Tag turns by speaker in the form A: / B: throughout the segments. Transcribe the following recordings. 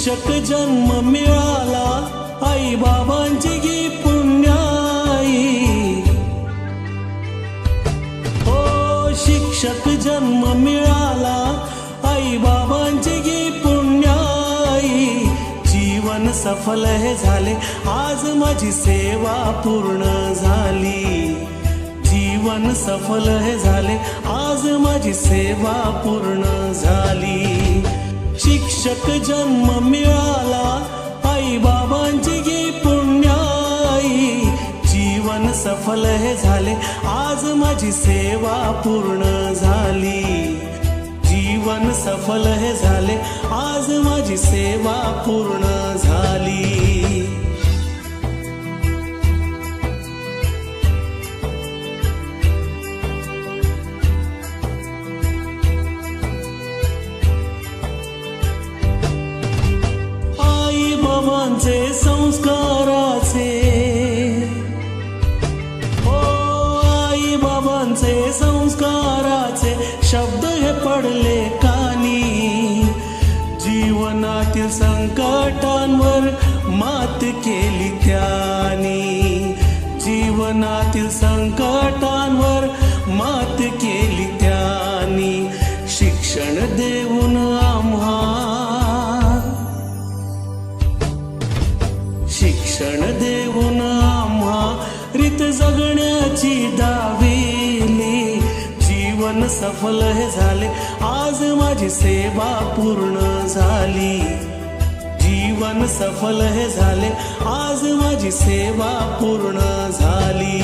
A: शिक्षक जन्म मिळाला आई बाबांची गी पुण्याई. हो शिक्षक जन्म मिळाला आई बाबांची गी पुण्याई. जीवन सफल हे झाले आज माझी सेवा पूर्ण झाली. जीवन सफल हे झाले आज माझी सेवा पूर्ण झाली. शिक्षक जन्म मिळाला आई बाबांची गी पुण्याई. जीवन सफल हे झाले आज माझी सेवा पूर्ण झाली. जीवन सफल हे झाले आज माझी सेवा पूर्ण झाली. आई बाबांचे संस्काराचे आई बाबांचे संस्काराचे शब्द हे पडले कानी. जीवनातील संकटांवर मात केली त्यांनी. जीवनातील संकटांवर मात केली त्यांनी. शिक्षण देऊन आम्हा शिक्षण देऊन आम्हा रीत जगण्याची दाविली. जीवन सफल हे झाले आज माझी सेवा पूर्ण झाली. जीवन सफल हे झाले आज माझी सेवा पूर्ण झाली.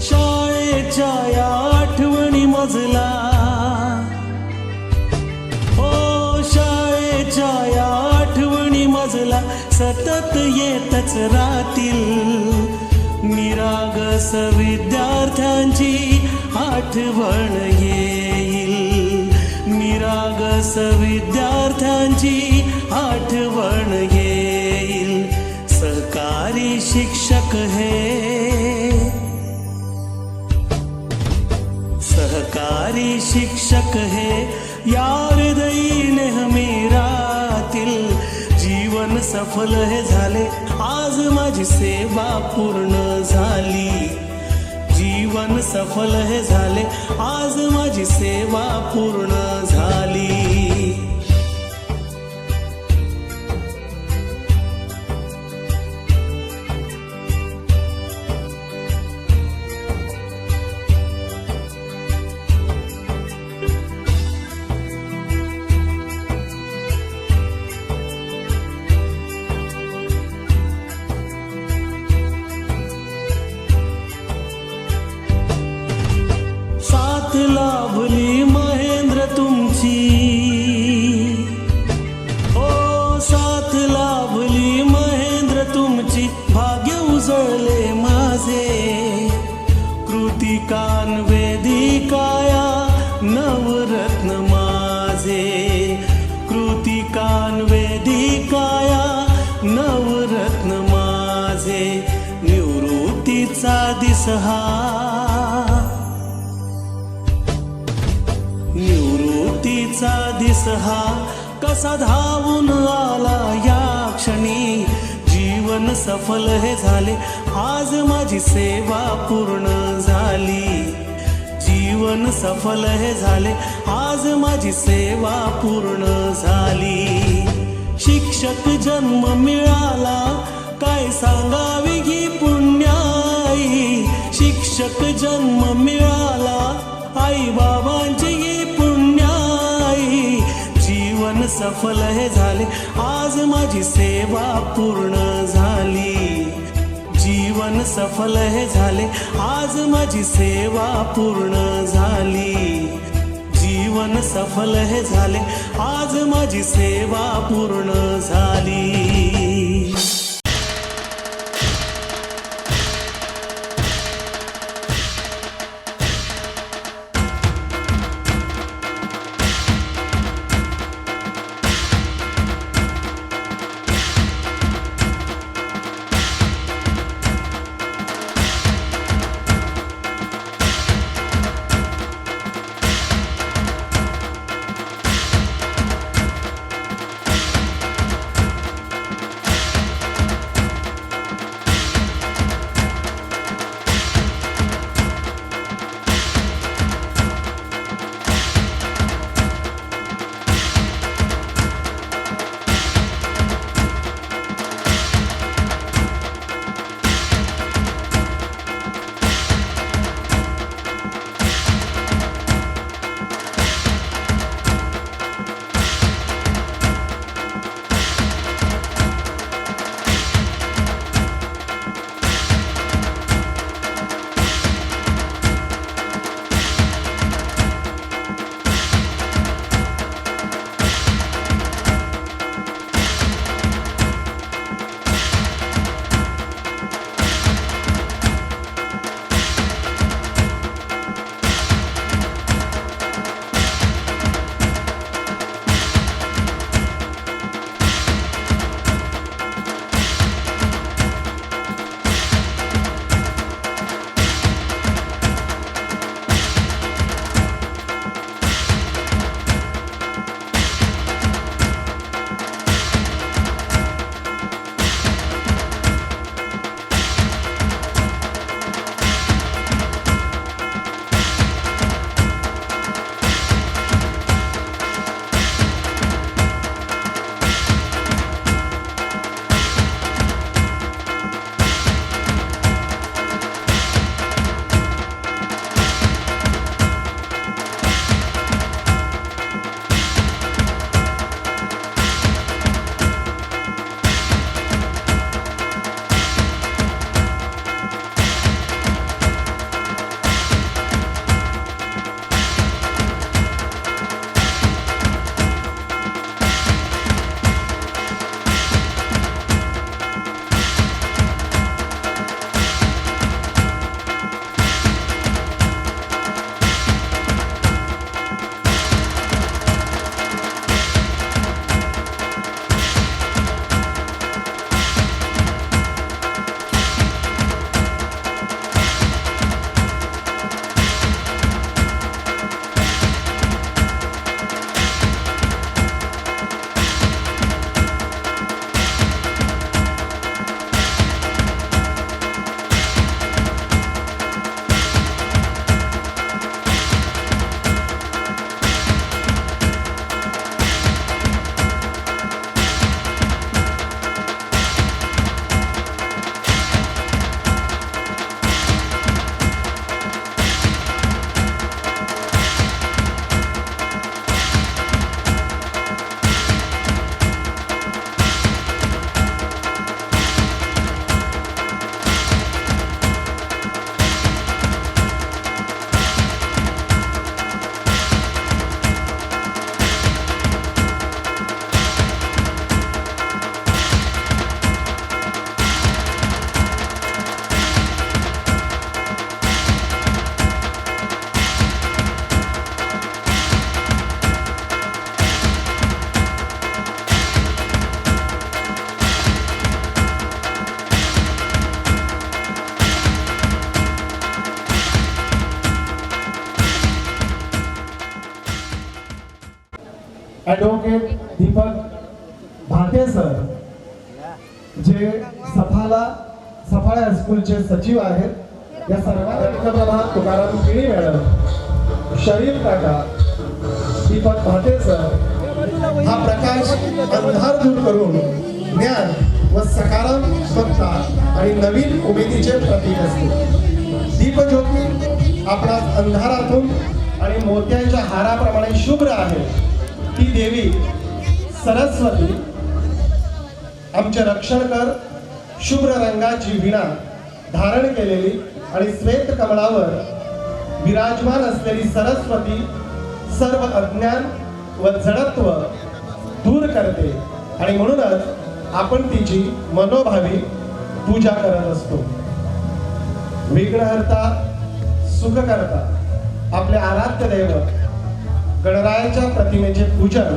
A: शाळेच्या आठवणी मजला शाळेच्या आठवणी मजला सतत येतच राहतील. निरागस विद्यार्थ्यांची आठवण येईल. निरागस विद्यार्थ्यांची आठवण येईल. सहकारी शिक्षक सहकारी शिक्षक या हृदयी नेहमी राहतील. जीवन सफल हे झाले आज माझी सेवा पूर्ण झाली. जीवन सफल हे झाले आज माझी सेवा पूर्ण झाली. साथ लाभली महेंद्र तुमची साथ लाभली महेंद्र तुमची. भाग्य उजळले माझे कृतिकान वेदिकाया नवरत्न माझे. कृतिकान वेदिकाया नवरत्न माझे. निवृत्तीचा दिस निवृत्तीचा दिस कसा धावून आला या क्षणी. जीवन सफल हे झाले आज माझी सेवा पूर्ण झाली. जीवन सफल हे झाले आज माझी सेवा पूर्ण झाली. शिक्षक जन्म मिळाला काय सांगावी ही पुण्याई. शिक्षक जन्म मिळाला आई बाबांची गी पुण्याई. जीवन सफल हे झाले आज माझी सेवा पूर्ण झाली. जीवन सफल हे झाले आज माझी सेवा पूर्ण झाली. जीवन सफल हे झाले आज माझी सेवा पूर्ण झाली.
B: ॲडव्होकेट दीपक भाटे सर, जे सफाळा हायस्कूलचे सचिव आहेत, या सर्वांना रत्नप्रभा तुकाराम किणी मॅडम, शरीफ काका, दीपक भाटे सर, हा प्रकाश अंधार दूर करून ज्ञान व सकारात्मकता आणि नवीन उमेदीचे प्रतीक असते। दीपज्योती आपणास अंधारातून आणि मोत्यांच्या हाराप्रमाणे शुभ्र आहे। ती देवी सरस्वती आमचे रक्षण कर। शुभ्र रंगाची वीणा धारण केलेली आणि श्वेत कमळावर विराजमान असलेली सरस्वती सर्व अज्ञान व जडत्व दूर करते आणि म्हणूनच आपण तिची मनोभावी पूजा करत असतो। विघ्नहर्ता, सुखकर्ता आपले आराध्य दैवत गणरायाच्या प्रतिमेचे पूजन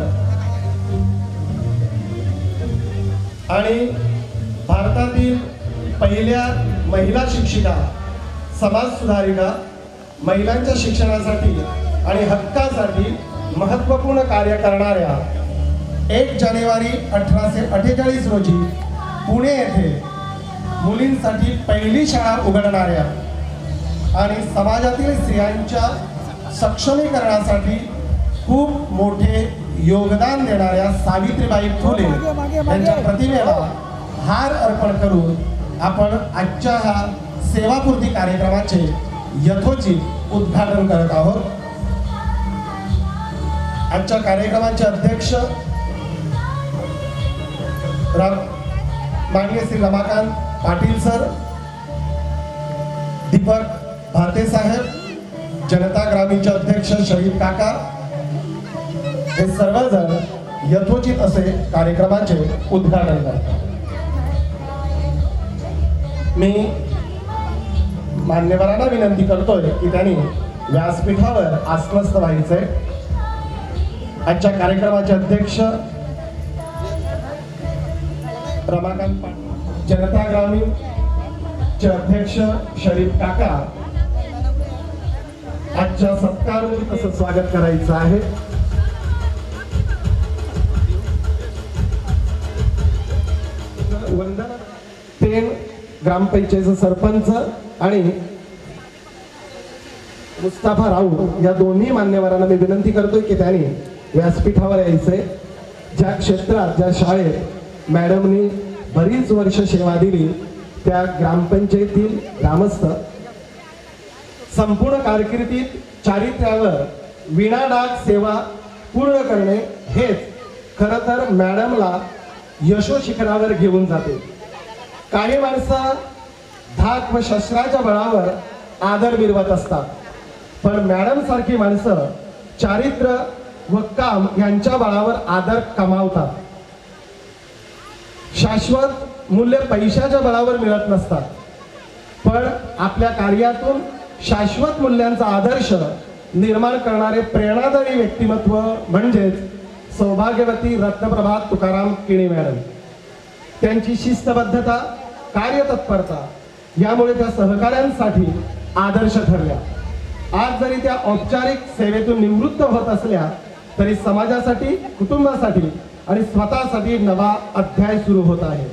B: आणि भारतातील पहिल्या महिला शिक्षिका, समाज सुधारिका, महिलांच्या शिक्षणासाठी आणि हक्कासाठी महत्त्वपूर्ण कार्य करणाऱ्या 1 जानेवारी 1848 रोजी पुणे येथे मुलींसाठी पहिली शाळा उघडणाऱ्या आणि समाजातील स्त्रियांच्या सक्षमीकरणासाठी खूप मोठे योगदान देणाऱ्या सावित्रीबाई फुले यांच्या प्रतिमेला हार अर्पण करून आपण आजच्या हा सेवापूर्ती कार्यक्रमाचे यथोचित उद्घाटन करत आहोत। आजच्या कार्यक्रमाचे अध्यक्ष माननीय श्री रमाकांत पाटील सर, दीपक भाटे साहेब, जनता ग्रामीणचे अध्यक्ष शरीफ काका, हे सर्वजण यथोचित असे कार्यक्रमाचे उद्घाटन करतात। मी मान्यवरांना विनंती करतोय की त्यांनी व्यासपीठावर आसनस्थ व्हायचंय। आजच्या कार्यक्रमाचे अध्यक्ष रमाकांत पाटील, जनता ग्रामीण चे अध्यक्ष शरीफ काका, आजच्या सत्कारोचित असं स्वागत करायचं आहे। वंदना पेन ग्रामपंचायतचे सरपंच आणि मुस्ताफा राऊत या दोन्ही मान्यवरांना मी विनंती करतोय की त्यांनी व्यासपीठावर यायचंय। ज्या क्षेत्रात, ज्या शाळेत मॅडमनी बरीच वर्ष सेवा दिली, त्या ग्रामपंचायतीतील ग्रामस्थ संपूर्ण कारकिर्दीत चारित्र्यावर विनाडाग सेवा पूर्ण करणे हेच खरं तर मॅडमला यशो शिखरावर घेऊन जाते। काही माणसं धाक व शस्त्राच्या बळावर आदर मिरवत असतात, पण मॅडम सारखी माणसं चारित्र्य व काम यांच्या बळावर आदर कमावतात। शाश्वत मूल्य पैशाच्या बळावर मिळत नसतात, पण आपल्या कार्यातून शाश्वत मूल्यांचा आदर्श निर्माण करणारे प्रेरणादायी व्यक्तिमत्व म्हणजेच सौभाग्यवती रत्नप्रभा तुकाराम किणी मॅडम। त्यांची शिस्तबद्धता, कार्यतत्परता यामुळे त्या सहकाऱ्यांसाठी आदर्श ठरल्या। आज जरी त्या औपचारिक सेवेतून निवृत्त होत असल्या तरी समाजासाठी, कुटुंबासाठी आणि स्वतःसाठी नवा अध्याय सुरू होत आहे।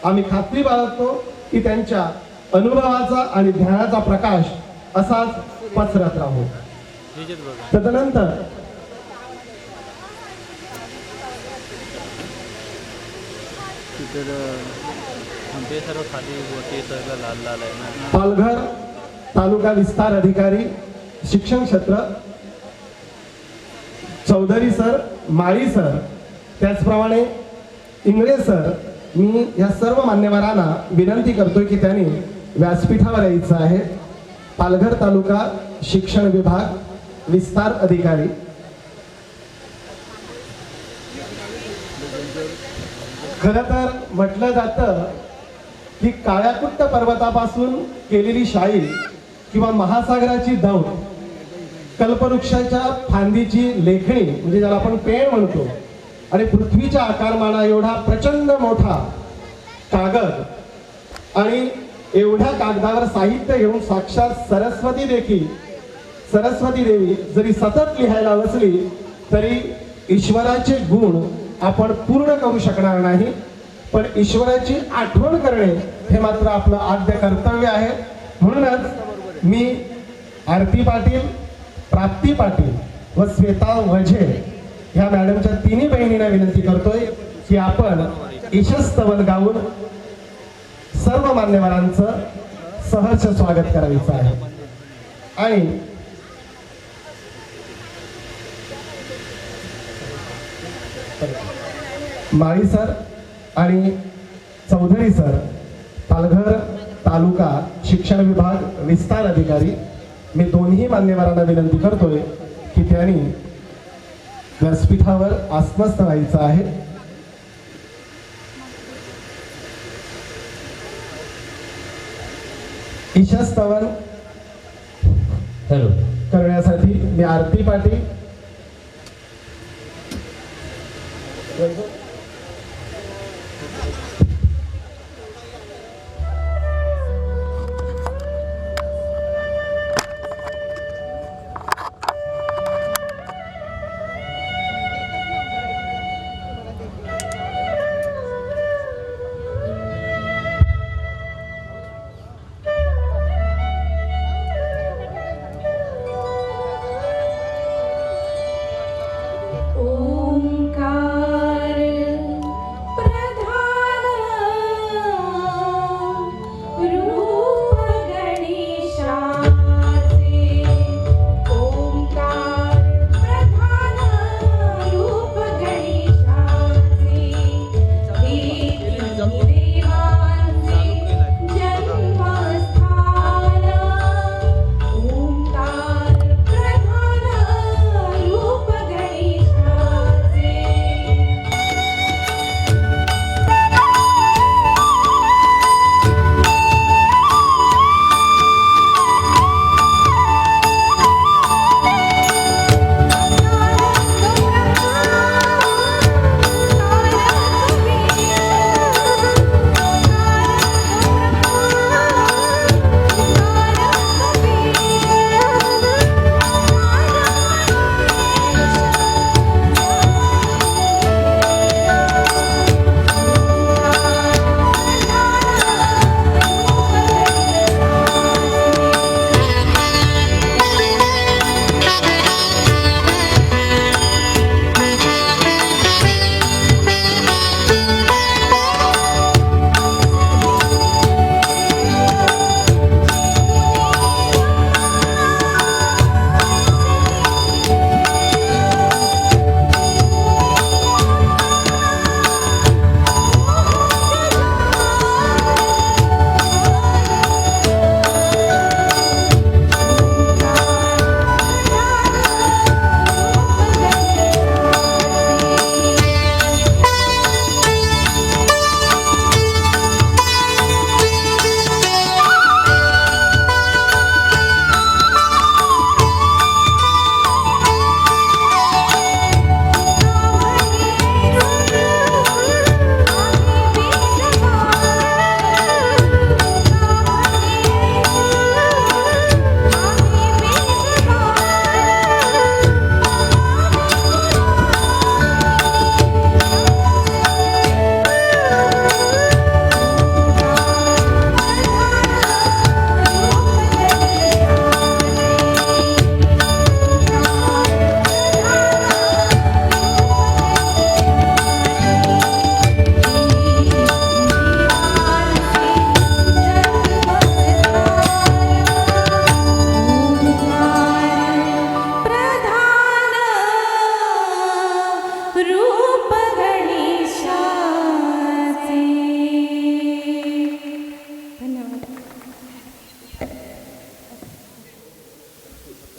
B: आम्ही खात्री बाळगतो की त्यांच्या अनुभवाचा आणि ध्यानाचा प्रकाश असाच पसरत राहू। तदनंतर पालघर तालुका विस्तार अधिकारी शिक्षण क्षेत्र चौधरी सर, माळी सर, त्याचप्रमाणे इंगळे सर, मी या सर्व मान्यवरांना विनंती करतोय की त्यांनी व्यासपीठावर यायचं आहे। पालघर तालुका शिक्षण विभाग विस्तार अधिकारी खरं तर म्हटलं जातं की काळ्याकुट्ट पर्वतापासून केलेली शाई किंवा महासागराची दौड, कल्पवृक्षाच्या फांदीची लेखणी म्हणजे ज्याला आपण पेन म्हणतो, आणि पृथ्वीच्या आकारमाना एवढा प्रचंड मोठा कागद आणि एवढ्या कागदावर साहित्य घेऊन साक्षात सरस्वती देवी जरी सतत लिहायला बसली तरी ईश्वराचे गुण आपण पूर्ण करू शकणार नाही, पण ईश्वराची आठवण करणे हे मात्र आपलं आद्य कर्तव्य आहे. म्हणूनच मी आरती पाटील, प्राप्ती पाटील व श्वेता वझे ह्या मॅडमच्या तिन्ही बहिणींना विनंती करतोय की आपण ईशस्तवन गाऊन सर्व मान्यवरांचं सहर्ष स्वागत करायचं आहे. आणि माळी सर आणि चौधरी सर, पालघर तालुका शिक्षण विभाग विस्तार अधिकारी, मी दोन्ही मान्यवरांना विनंती करतोय की त्यांनी व्यासपीठावर आसनस्थ व्हायचं आहे. ईशस्तवन करण्यासाठी मी आरती पाटील,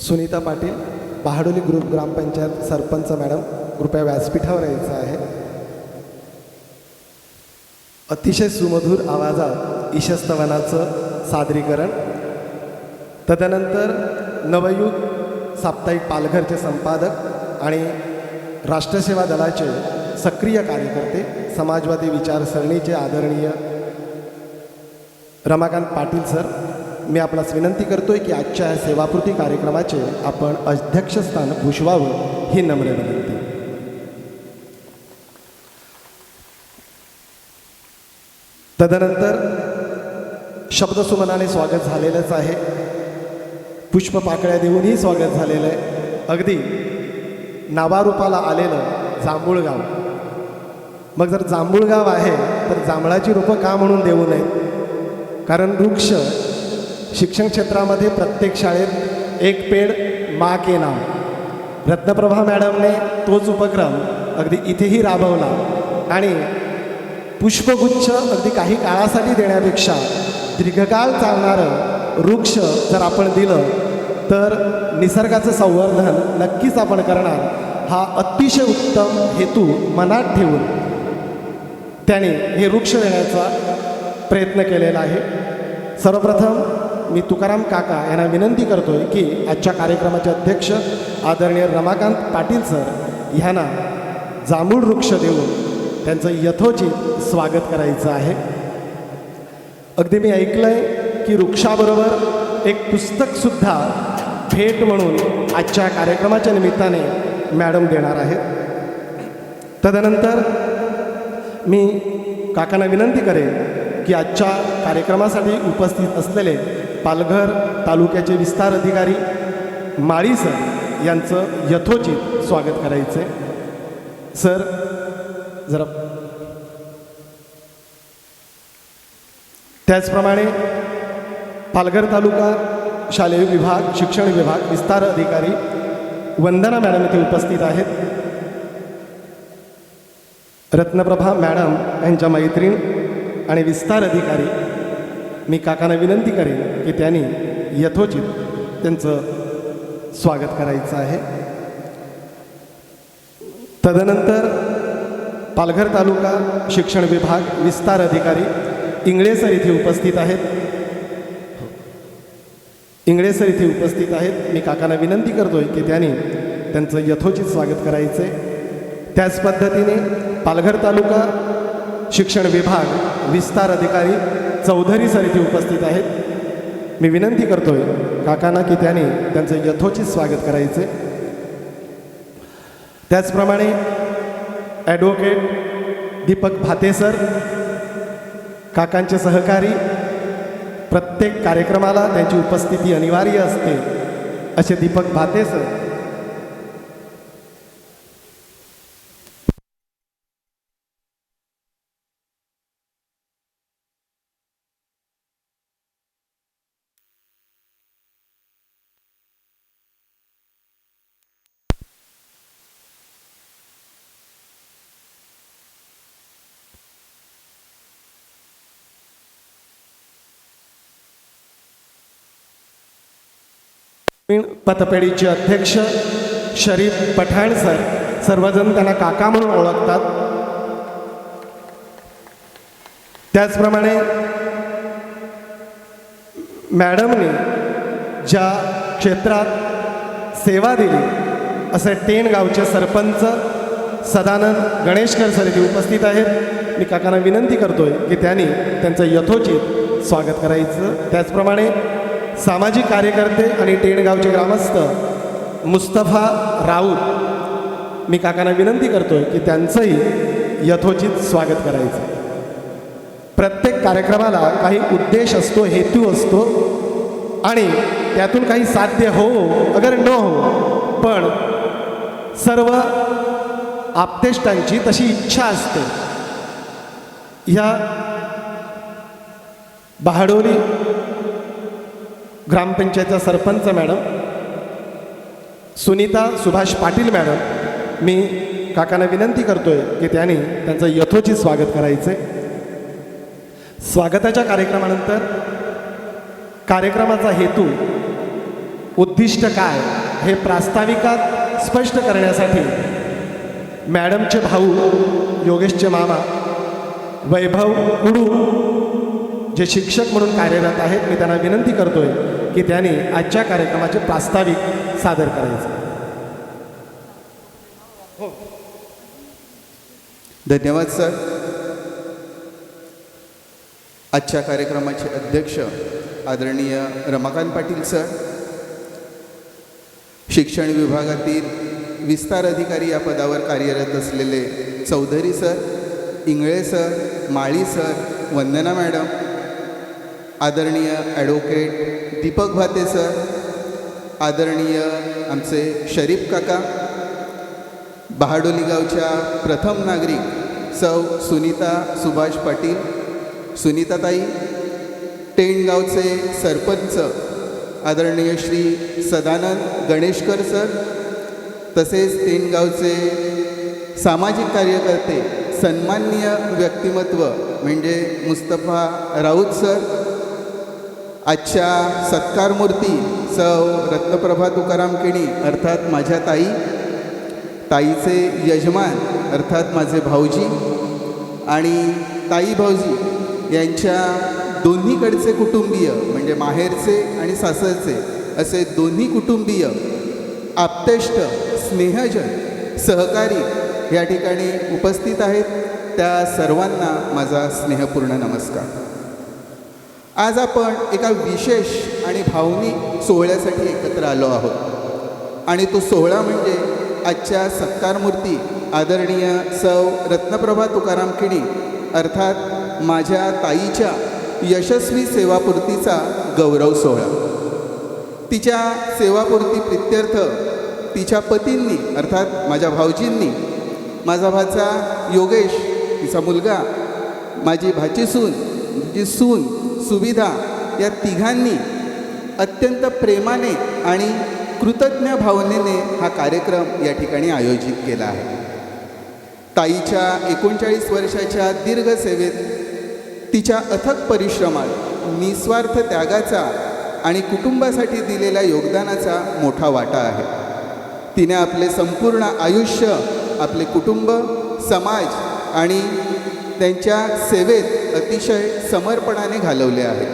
B: सुनीता पाटील, पहाडोली ग्रुप ग्रामपंचायत सरपंच मॅडम, कृपया व्यासपीठावर यायचं आहे. अतिशय सुमधुर आवाजात ईशस्तवनाचं सादरीकरण. तदनंतर नवयुग साप्ताहिक पालघरचे संपादक आणि राष्ट्रसेवा दलाचे सक्रिय कार्यकर्ते, समाजवादी विचारसरणीचे आदरणीय रमाकांत पाटील सर, मी आपणास विनंती करतोय की आजच्या या सेवापूर्ती कार्यक्रमाचे आपण अध्यक्षस्थान भूषवावं ही नम्र विनंती. तदनंतर शब्दसुमनाने स्वागत झालेलंच आहे, पुष्पपाकळ्या देऊनही स्वागत झालेलं आहे. अगदी नावारूपाला आलेलं जांभूळगाव. मग जर जांभूळगाव आहे तर जांभळाची रोपं का म्हणून देऊ नयेत? कारण वृक्ष शिक्षण क्षेत्रामध्ये प्रत्येक शाळेत एक पेड मा के नाम. रत्नप्रभा मॅडमने तोच उपक्रम अगदी इथेही राबवला आणि पुष्पगुच्छ अगदी काही काळासाठी देण्यापेक्षा दीर्घकाळ चालणारं वृक्ष जर आपण दिलं तर निसर्गाचं संवर्धन नक्कीच आपण करणार. हा अतिशय उत्तम हेतू मनात ठेवून त्याने हे वृक्ष देण्याचा प्रयत्न केलेला आहे. सर्वप्रथम मी तुकाराम काका यांना विनंती करतोय की आजच्या कार्यक्रमाचे अध्यक्ष आदरणीय रमाकांत पाटील सर ह्यांना जांभूळ वृक्ष देऊन त्यांचं यथोचित स्वागत करायचं आहे. अगदी मी ऐकलंय की वृक्षाबरोबर एक पुस्तकसुद्धा भेट म्हणून आजच्या कार्यक्रमाच्या निमित्ताने मॅडम देणार आहेत. तदनंतर मी काकांना विनंती करेन की आजच्या कार्यक्रमासाठी उपस्थित असलेले पालघर तालुक्याचे विस्तार अधिकारी माळी सर यांचं यथोचित स्वागत करायचं आहे. सर जरा त्याचप्रमाणे पालघर तालुका शालेय विभाग शिक्षण विभाग विस्तार अधिकारी वंदना मॅडम इथे उपस्थित आहेत. रत्नप्रभा मॅडम यांच्या मैत्रीण आणि विस्तार अधिकारी मी काकांना विनंती करेन की त्यांनी यथोचित त्यांचं स्वागत करायचं आहे. तदनंतर पालघर तालुका शिक्षण विभाग विस्तार अधिकारी इंगळे सर इथे उपस्थित आहेत. इंगळे सर इथे उपस्थित आहेत. मी काकांना विनंती करतोय की त्यांनी त्यांचं यथोचित स्वागत करायचं आहे. त्याच पद्धतीने पालघर तालुका शिक्षण विभाग विस्तार अधिकारी चौधरी सर इथे उपस्थित आहेत. मी विनंती करतोय काकांना की त्यांनी त्यांचं यथोचित स्वागत करायचे. त्याचप्रमाणे ॲडव्होकेट दीपक भाते सर काकांचे सहकारी. प्रत्येक कार्यक्रमाला त्यांची उपस्थिती अनिवार्य असते असे दीपक भाते सर. पतपेढीचे अध्यक्ष शरीफ पठाण सर, सर्वजण त्यांना काका म्हणून ओळखतात. त्याचप्रमाणे मॅडमने ज्या क्षेत्रात सेवा दिली असे टेन गावचे सरपंच सदानंद गणेशकर सर इथे उपस्थित आहेत. मी काकांना विनंती करतोय की त्यांनी त्यांचं यथोचित स्वागत करायचं. त्याचप्रमाणे सामाजिक कार्यकर्ते आणि टेणगावचे ग्रामस्थ मुस्तफा राऊत मी काकांना विनंती करतोय की त्यांचंही यथोचित स्वागत करायचं. प्रत्येक कार्यक्रमाला काही उद्देश असतो, हेतू असतो आणि त्यातून काही साध्य हो अगर न हो, पण सर्व आप्तेष्टांची तशी इच्छा असते. ह्या बहाडोली ग्रामपंचायतचा सरपंच मॅडम सुनीता सुभाष पाटील मॅडम मी काकांना विनंती करतोय की त्यांनी त्यांचं यथोचित स्वागत करायचं. स्वागताच्या कार्यक्रमानंतर कार्यक्रमाचा हेतू उद्दिष्ट काय हे प्रास्ताविकात स्पष्ट करण्यासाठी मॅडमचे भाऊ योगेशचे मामा वैभव कुडू जे शिक्षक म्हणून कार्यरत आहेत, मी त्यांना विनंती करतोय की त्यांनी आजच्या कार्यक्रमाचे प्रास्ताविक सादर करायचे.
C: धन्यवाद सर. आजच्या कार्यक्रमाचे अध्यक्ष आदरणीय रमाकांत पाटील सर, शिक्षण विभागातील विस्तार अधिकारी या पदावर कार्यरत असलेले चौधरी सर, इंगळे सर, माळी सर, वंदना मॅडम, आदरणीय ॲडव्होकेट दीपक भाते सर, आदरणीय आमचे शरीफ काका, बहाडोली गावच्या प्रथम नागरिक सौ सुनीता सुभाष पाटील, सुनीताताई, टेंडगावचे सरपंच आदरणीय श्री सदानंद गणेशकर सर, तसेच टेंडगावचे सामाजिक कार्यकर्ते सन्माननीय व्यक्तिमत्व म्हणजे मुस्तफा राऊत सर, आजच्या सत्कारमूर्ती सौ रत्नप्रभा तुकाराम केणी अर्थात माझ्या ताई, ताईचे यजमान अर्थात माझे भाऊजी आणि ताई भाऊजी यांच्या दोन्हीकडचे कुटुंबीय म्हणजे माहेरचे आणि सासरचे असे दोन्ही कुटुंबीय, आप्तेष्ट, स्नेहजन, सहकारी या ठिकाणी उपस्थित आहेत. त्या सर्वांना माझा स्नेहपूर्ण नमस्कार. आज आपण एका विशेष आणि भावनिक सोहळ्यासाठी एकत्र आलो आहोत आणि तो सोहळा म्हणजे आजच्या सत्कारमूर्ती आदरणीय सौ रत्नप्रभा तुकाराम केणी अर्थात माझ्या ताईच्या यशस्वी सेवापूर्तीचा गौरव सोहळा. तिच्या सेवापूर्ती प्रित्यर्थ तिच्या पतींनी अर्थात माझ्या भाऊजींनी, माझा भाचा योगेश, तिचा मुलगा, माझी भाचीसून, तिची सून सुविधा या तिघांनी अत्यंत प्रेमाने आणि कृतज्ञ भावनेने हा कार्यक्रम या ठिकाणी आयोजित केला आहे. ताईच्या 39 वर्षाच्या दीर्घ सेवेत तिच्या अथक परिश्रमात, निस्वार्थ त्यागाचा आणि कुटुंबासाठी दिलेल्या योगदानाचा मोठा वाटा आहे. तिने आपले संपूर्ण आयुष्य आपले कुटुंब, समाज आणि त्यांच्या सेवेत अतिशय समर्पणाने घालवले आहे.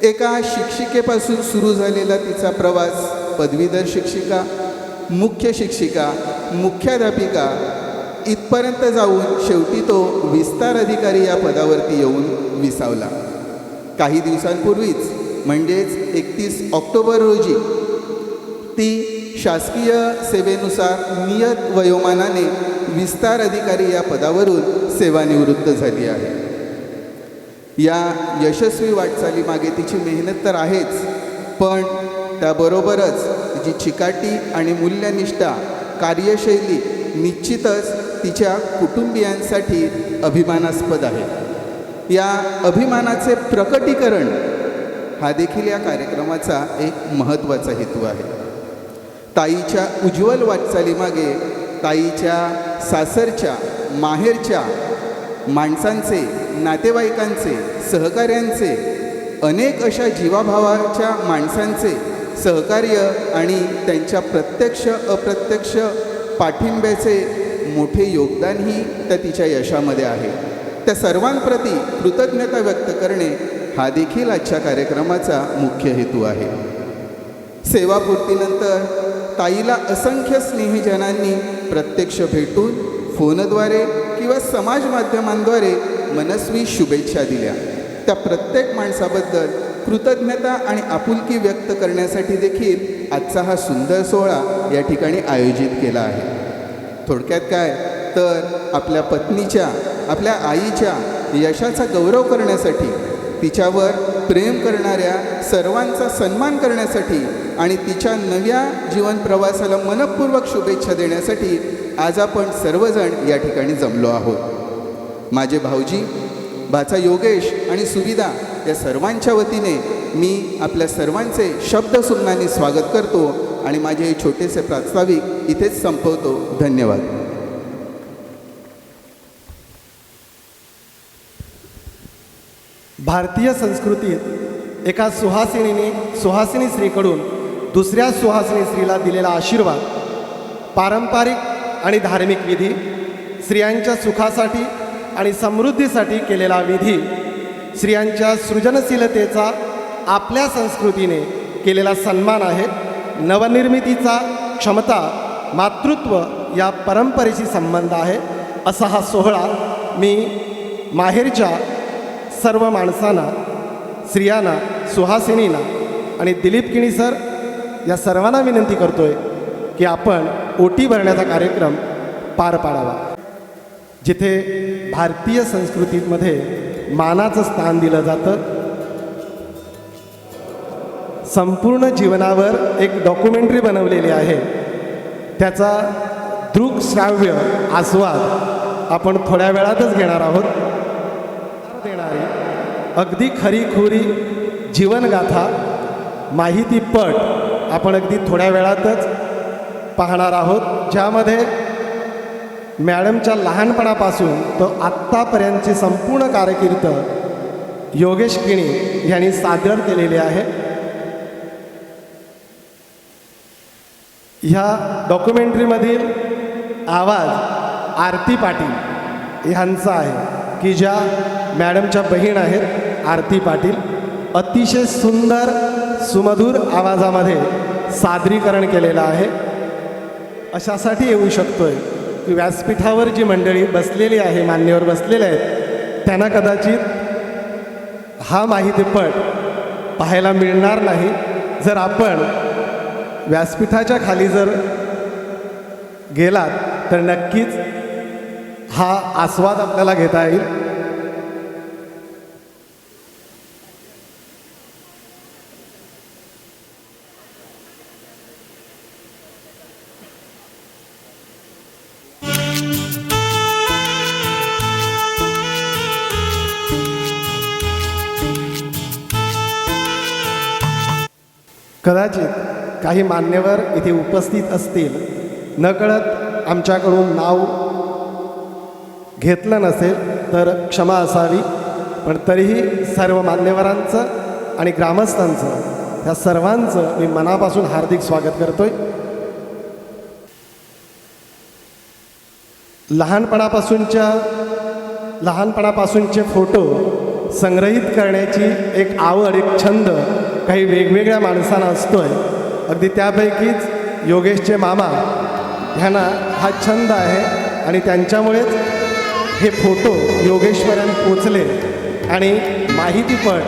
C: एका शिक्षिकेपासून सुरू झालेला तिचा प्रवास पदवीधर शिक्षिका, मुख्य शिक्षिका, मुख्याध्यापिका इथपर्यंत जाऊन शेवटी तो विस्तार अधिकारी या पदावरती येऊन विसावला. काही दिवसांपूर्वीच म्हणजेच 31 ऑक्टोबर रोजी ती शासकीय सेवेनुसार नियत वयोमानाने विस्तार अधिकारी या पदावरून सेवानिवृत्त झाली आहे. या यशस्वी वाटचालीमागे तिची मेहनत तर आहेच, पण त्याबरोबरच तिची चिकाटी आणि मूल्यनिष्ठा, कार्यशैली निश्चितच तिच्या कुटुंबियांसाठी अभिमानास्पद आहे. या अभिमानाचे प्रकटीकरण हा देखील या कार्यक्रमाचा एक महत्त्वाचा हेतू आहे. ताईच्या उज्ज्वल वाटचालीमागे ताईच्या सासरच्या, माहेरच्या माणसांचे, नातेवाईकांचे, सहकाऱ्यांचे, अनेक अशा जीवाभावाच्या माणसांचे सहकार्य आणि त्यांच्या प्रत्यक्ष अप्रत्यक्ष पाठिंब्याचे मोठे योगदानही त्या तिच्या यशामध्ये आहे. त्या सर्वांप्रती कृतज्ञता व्यक्त करणे हा देखील आजच्या कार्यक्रमाचा मुख्य हेतू आहे. सेवापूर्तीनंतर ताईला असंख्य स्नेहीजनांनी प्रत्यक्ष भेटून, फोनद्वारे किंवा समाज माध्यमांद्वारे मनस्वी शुभेच्छा दिल्या. त्या प्रत्येक माणसाबद्दल कृतज्ञता आणि आपुलकी व्यक्त करण्यासाठी देखील आजचा हा सुंदर सोहळा या ठिकाणी आयोजित केला आहे. थोडक्यात काय तर आपल्या पत्नीच्या, आपल्या आईच्या यशाचा गौरव करण्यासाठी, तिच्यावर प्रेम करणाऱ्या सर्वांचा सन्मान करण्यासाठी आणि तिच्या नव्या जीवन प्रवासाला मनपूर्वक शुभेच्छा देण्यासाठी आज आपण सर्वजण या ठिकाणी जमलो आहोत. माझे भाऊजी, भाचा योगेश आणि सुविधा या सर्वांच्या वतीने मी आपल्या सर्वांचे शब्दसुमनाने स्वागत करतो आणि माझे हे छोटेसे प्रास्ताविक इथेच संपवतो. धन्यवाद.
B: भारतीय संस्कृतीत एका सुहासिनी स्त्रीकडून दुसऱ्या सुहासिनी स्त्रीला दिलेला आशीर्वाद, पारंपरिक आणि धार्मिक विधी, स्त्रियांच्या सुखासाठी आणि समृद्धीसाठी केलेला विधी, स्त्रियांच्या सृजनशीलतेचा आपल्या संस्कृतीने केलेला सन्मान आहे. नवनिर्मितीचा क्षमता, मातृत्व या परंपरेशी संबंध आहे. असा हा सोहळा मी माहेरच्या सर्व माणसांना, स्त्रियांना, सुहासिनींना आणि दिलीप केणी सर या सर्वांना विनंती करतोय की आपण ओटी भरण्याचा कार्यक्रम पार पाडावा. जिथे भारतीय संस्कृतीमध्ये मानाचं स्थान दिलं जातं. संपूर्ण जीवनावर एक डॉक्युमेंटरी बनवलेली आहे. त्याचा दृकश्राव्य आस्वाद आपण थोड्या वेळातच घेणार आहोत. देणारी अगदी खरीखुरी जीवनगाथा माहितीपट आपण अगदी थोड्या वेळातच पाहणार आहोत, ज्यामध्ये मॅडमच्या लहानपणापासून तो आत्तापर्यंतची संपूर्ण कारकीर्द योगेश किणी यांनी सादर केलेली आहे. ह्या डॉक्युमेंटरीमधील आवाज आरती पाटील ह्यांचा आहे, की ज्या मॅडमच्या बहीण आहेत आरती पाटील. अतिशय सुंदर सुमधुर आवाजामध्ये सादरीकरण केलेलं आहे. अशासाठी येऊ शकतोय की व्यासपीठावर जी मंडळी बसलेली आहे, मान्यवर बसलेले आहेत, त्यांना कदाचित हा माहितीपट पाहायला मिळणार नाही. जर आपण व्यासपीठाच्या खाली जर गेलात तर नक्कीच हा आस्वाद आपल्याला घेता येईल. कदाचित काही मान्यवर इथे उपस्थित असतील, नकळत आमच्याकडून नाव घेतलं नसेल तर क्षमा असावी. पण तरीही सर्व मान्यवरांचं आणि ग्रामस्थांचं, त्या सर्वांचं मी मनापासून हार्दिक स्वागत करतोय. लहानपणापासूनचे फोटो संग्रहित करण्याची एक आवड, एक छंद काही वेगवेगळ्या माणसांना असतोय. अगदी त्यापैकीच योगेशचे मामा ह्यांना हा छंद आहे आणि त्यांच्यामुळेच हे फोटो योगेशपर्यंत पोचले आणि माहितीपट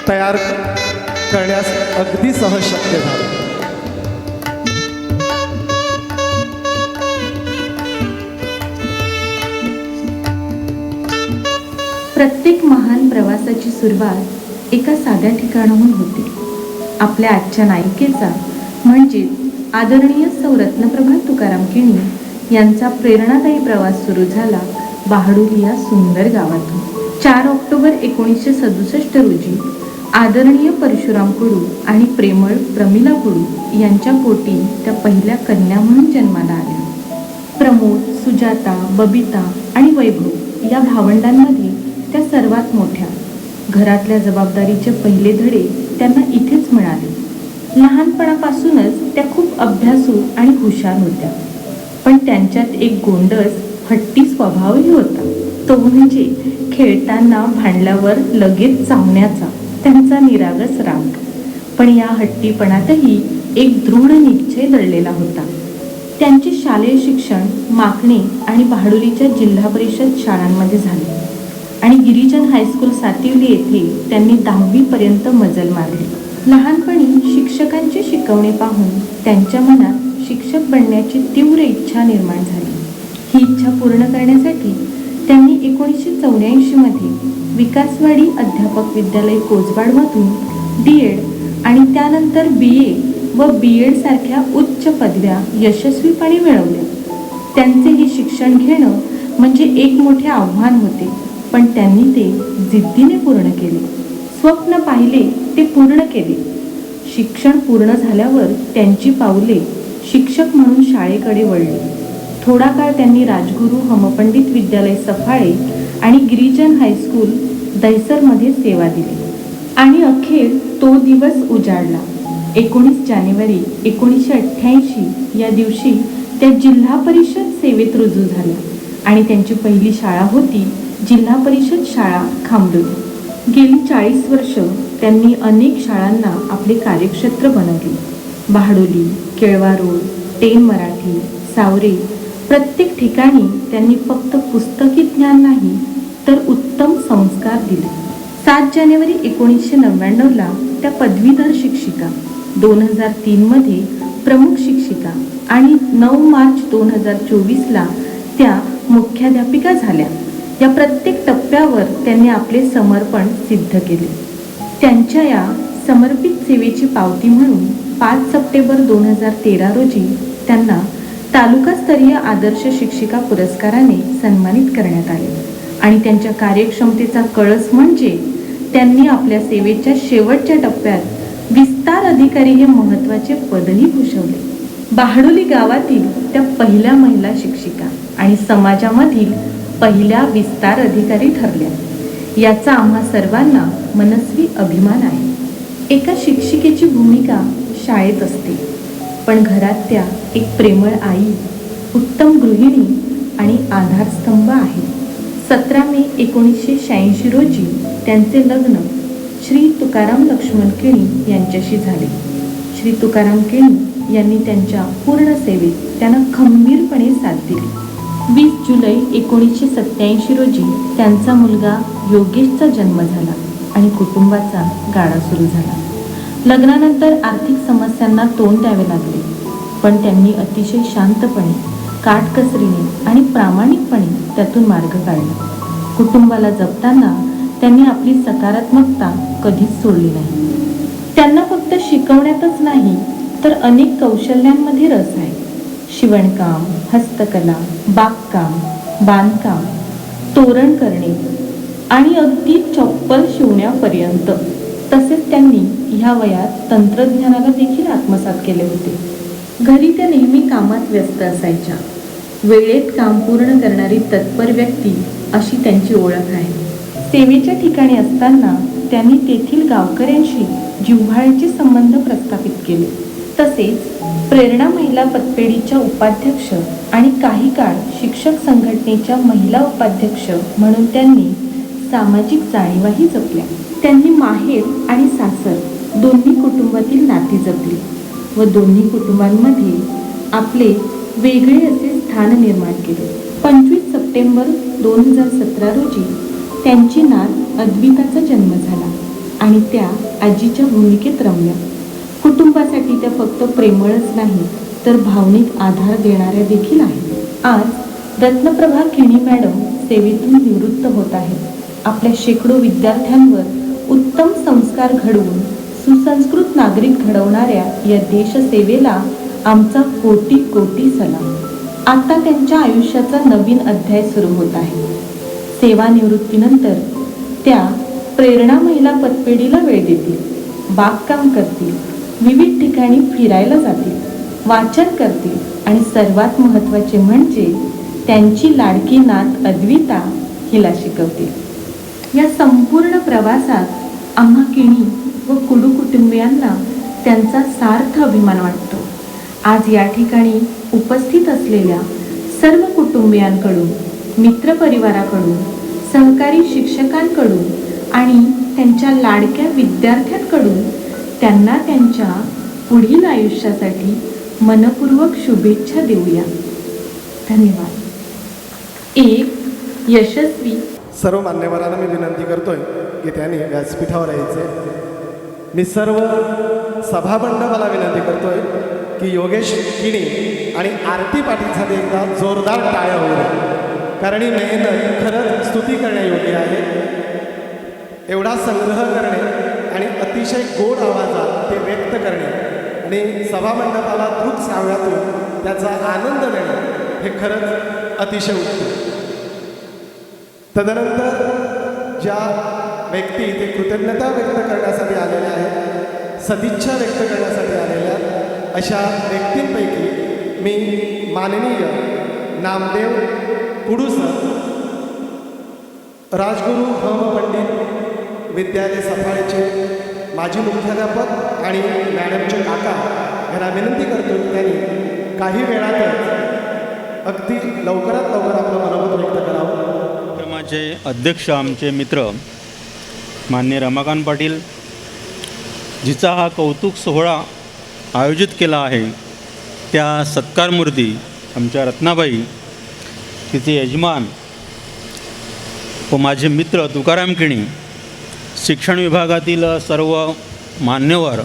B: तयार करण्यास अगदी सहज शक्य झालं.
D: प्रत्येक महान प्रवासाची सुरुवात एका साध्या ठिकाणाहून होते. आपल्या आजच्या नायिकेचा म्हणजेच आदरणीय सौ रत्नप्रभा तुकाराम किणी यांचा प्रेरणादायी प्रवास सुरू झाला बहाडोली या सुंदर गावातून. 4 ऑक्टोबर 1967 रोजी आदरणीय परशुराम कुडू आणि प्रेमळ प्रमिला कुडू यांच्या पोटी त्या पहिल्या कन्या म्हणून जन्माला आल्या. प्रमोद, सुजाता, बबिता आणि वैभव या भावंडांमध्ये त्या सर्वात मोठ्या. घरातल्या जबाबदारीचे पहिले धडे त्यांना इथेच मिळाले. लहानपणापासूनच त्या खूप अभ्यासू आणि हुशार होत्या, पण त्यांच्यात एक गोंडस हट्टी स्वभावही होता. तो म्हणजे खेळताना भांडल्यावर लगेच चावण्याचा त्यांचा निरागस राग. पण या हट्टीपणातही एक दृढ निश्चय दडलेला होता. त्यांचे शालेय शिक्षण माकणे आणि बहाडोलीच्या जिल्हा परिषद शाळांमध्ये झाले आणि गिरिजन हायस्कूल सातिवली येथे त्यांनी 10वी पर्यंत मजल मारली. लहानपणी शिक्षकांची शिकवणे पाहून त्यांच्या मनात शिक्षक बनण्याची तीव्र इच्छा निर्माण झाली. ही इच्छा पूर्ण करण्यासाठी त्यांनी 1984 मध्ये विकासवाडी अध्यापक विद्यालय कोसबाडमधून D.Ed आणि त्यानंतर BA व B.Ed सारख्या उच्च पदव्या यशस्वीपणे मिळवल्या. त्यांचे हे शिक्षण घेणं म्हणजे एक मोठे आव्हान होते, पण त्यांनी ते जिद्दीने पूर्ण केले. स्वप्न पाहिले ते पूर्ण केले. शिक्षण पूर्ण झाल्यावर त्यांची पावले शिक्षक म्हणून शाळेकडे वळली. थोडा काळ त्यांनी राजगुरू हमपंडित विद्यालय सफाळे आणि गिरिजन हायस्कूल दहिसरमध्ये सेवा दिली आणि अखेर तो दिवस उजाडला. 19 जानेवारी 1988 या दिवशी त्या जिल्हा परिषद सेवेत रुजू झाल्या आणि त्यांची पहिली शाळा होती जिल्हा परिषद शाळा खामडोली. गेली 40 वर्ष त्यांनी अनेक शाळांना आपले कार्यक्षेत्र बनवले. बहाडोली, केळवा रोड, टेन मराठी, सावरे प्रत्येक ठिकाणी त्यांनी फक्त पुस्तकी ज्ञान नाही तर उत्तम संस्कार दिले. 7 जानेवारी 1999ला त्या पदवीधर शिक्षिका, 2003 मध्ये प्रमुख शिक्षिका आणि 9 मार्च 2024ला त्या मुख्याध्यापिका झाल्या. या प्रत्येक टप्प्यावर त्यांनी आपले समर्पण सिद्ध केले. त्यांच्या या समर्पित सेवेची पावती म्हणून 5 सप्टेंबर 2013 रोजी त्यांना तालुकास्तरीय आदर्श शिक्षिका पुरस्काराने सन्मानित करण्यात आले आणि त्यांच्या कार्यक्षमतेचा कळस म्हणजे त्यांनी आपल्या सेवेच्या शेवटच्या टप्प्यात विस्तार अधिकारी हे महत्त्वाचे पदही भूषवले. बाहडोली गावातील त्या पहिल्या महिला शिक्षिका आणि समाजामधील पहिल्या विस्तार अधिकारी ठरल्या. याचा आम्हा सर्वांना मनस्वी अभिमान आहे. एका शिक्षिकेची भूमिका शाळेत असते, पण घरात त्या एक प्रेमळ आई, उत्तम गृहिणी आणि आधारस्तंभ आहे. 17 मे 1986 रोजी त्यांचे लग्न श्री तुकाराम लक्ष्मण केणी यांच्याशी झाले. श्री तुकाराम केणी यांनी त्यांच्या पूर्ण सेवेत त्यांना खंबीरपणे साथ दिली. 20 जुलै 1987 रोजी त्यांचा मुलगा योगेशचा जन्म झाला आणि कुटुंबाचा गाडा सुरू झाला. लग्नानंतर आर्थिक समस्यांना तोंड द्यावे लागले, पण त्यांनी अतिशय शांतपणे, काटकसरीने आणि प्रामाणिकपणे त्यातून मार्ग काढला. कुटुंबाला जपताना त्यांनी आपली सकारात्मकता कधीच सोडली नाही. त्यांना फक्त शिकवण्यातच नाही तर अनेक कौशल्यांमध्ये रस आहे. शिवणकाम, हस्तकला, बागकाम, बांधकाम, तोरण करणे आणि अगदी चप्पल शिवण्यापर्यंत. तसेच त्यांनी ह्या वयात तंत्रज्ञानाला देखील आत्मसात केले होते. घरी त्या नेहमी कामात व्यस्त असायच्या. वेळेत काम पूर्ण करणारी तत्पर व्यक्ती अशी त्यांची ओळख आहे. सेवेच्या ठिकाणी असताना त्यांनी तेथील गावकऱ्यांशी जिव्हाळ्याचे संबंध प्रस्थापित केले. तसेच प्रेरणा महिला पतपेढीच्या उपाध्यक्ष आणि काही काळ शिक्षक संघटनेच्या महिला उपाध्यक्ष म्हणून त्यांनी सामाजिक जाणीवाही जपल्या. त्यांनी माहेर आणि सासर दोन्ही कुटुंबातील नाती जपली व दोन्ही कुटुंबांमध्ये आपले वेगळे असे स्थान निर्माण केले. 25 सप्टेंबर 2017 रोजी त्यांची नात अद्विताचा जन्म झाला आणि त्या आजीच्या भूमिकेत रमल्या. कुटुंबासाठी त्या फक्त प्रेमळच नाही तर भावनिक आधार देणाऱ्या देखील आहेत. आज रत्नप्रभा केणी मॅडम सेवेतून निवृत्त होत आहेत. आपल्या शेकडो विद्यार्थ्यांवर उत्तम संस्कार घडवून सुसंस्कृत नागरिक घडवणाऱ्या या देशसेवेला आमचा कोटी कोटी सलाम. आता त्यांच्या आयुष्याचा नवीन अध्याय सुरू होत आहे. सेवानिवृत्तीनंतर त्या प्रेरणा महिला पतपेढीला वेळ देतील, बागकाम करतील, विविध ठिकाणी फिरायला जातील, वाचन करतील आणि सर्वात महत्त्वाचे म्हणजे त्यांची लाडकी नात अद्विता हिला शिकवतील. या संपूर्ण प्रवासात आम्हा केणी व कुडू कुटुंबियांना त्यांचा सार्थ अभिमान वाटतो. आज या ठिकाणी उपस्थित असलेल्या सर्व कुटुंबियांकडून, मित्रपरिवाराकडून, सहकारी शिक्षकांकडून आणि त्यांच्या लाडक्या विद्यार्थ्यांकडून त्यांना त्यांच्या पुढील आयुष्यासाठी मनपूर्वक शुभेच्छा देऊया. धन्यवाद. एक यशस्वी.
B: सर्व मान्यवरांना मी विनंती करतोय की त्यांनी व्यासपीठावर यायचे. मी सर्व सभामंडपाला विनंती करतोय की योगेश किणी आणि आरती पाटीलसाठी एकदा जोरदार टाळ्या होईल, कारण ही मेहनत खरंच स्तुती करण्यायोग्य आहे. एवढा संग्रह करणे आणि अतिशय गोड आवाजात ते व्यक्त करणे आणि सभामंडपाला दृक श्राव्यातून त्याचा आनंद देणे हे खरंच अतिशय उत्तम. तदनंतर ज्या व्यक्ती इथे कृतज्ञता व्यक्त करण्यासाठी आलेल्या आहेत, सदिच्छा व्यक्त करण्यासाठी आलेल्या अशा व्यक्तींपैकी मी माननीय नामदेव कुडू सर, राजगुरू हम पंडित विद्यालय सफाळेचे माजी मुख्याध्यापक आणि मॅडमचे काका यांना विनंती करतो की त्यांनी काही वेळातच अगदी लवकरात लवकर आपलं मनोगत व्यक्त करावं.
E: कार्यक्रमाचे अध्यक्ष आमचे मित्र माननीय रमाकांत पाटील, जिचा हा कौतुक सोहळा आयोजित केला आहे, त्या सत्कारमूर्ती आमच्या रत्नाबाई, तिचे यजमान व माझे मित्र तुकाराम केणी, शिक्षण विभागातील सर्व मान्यवर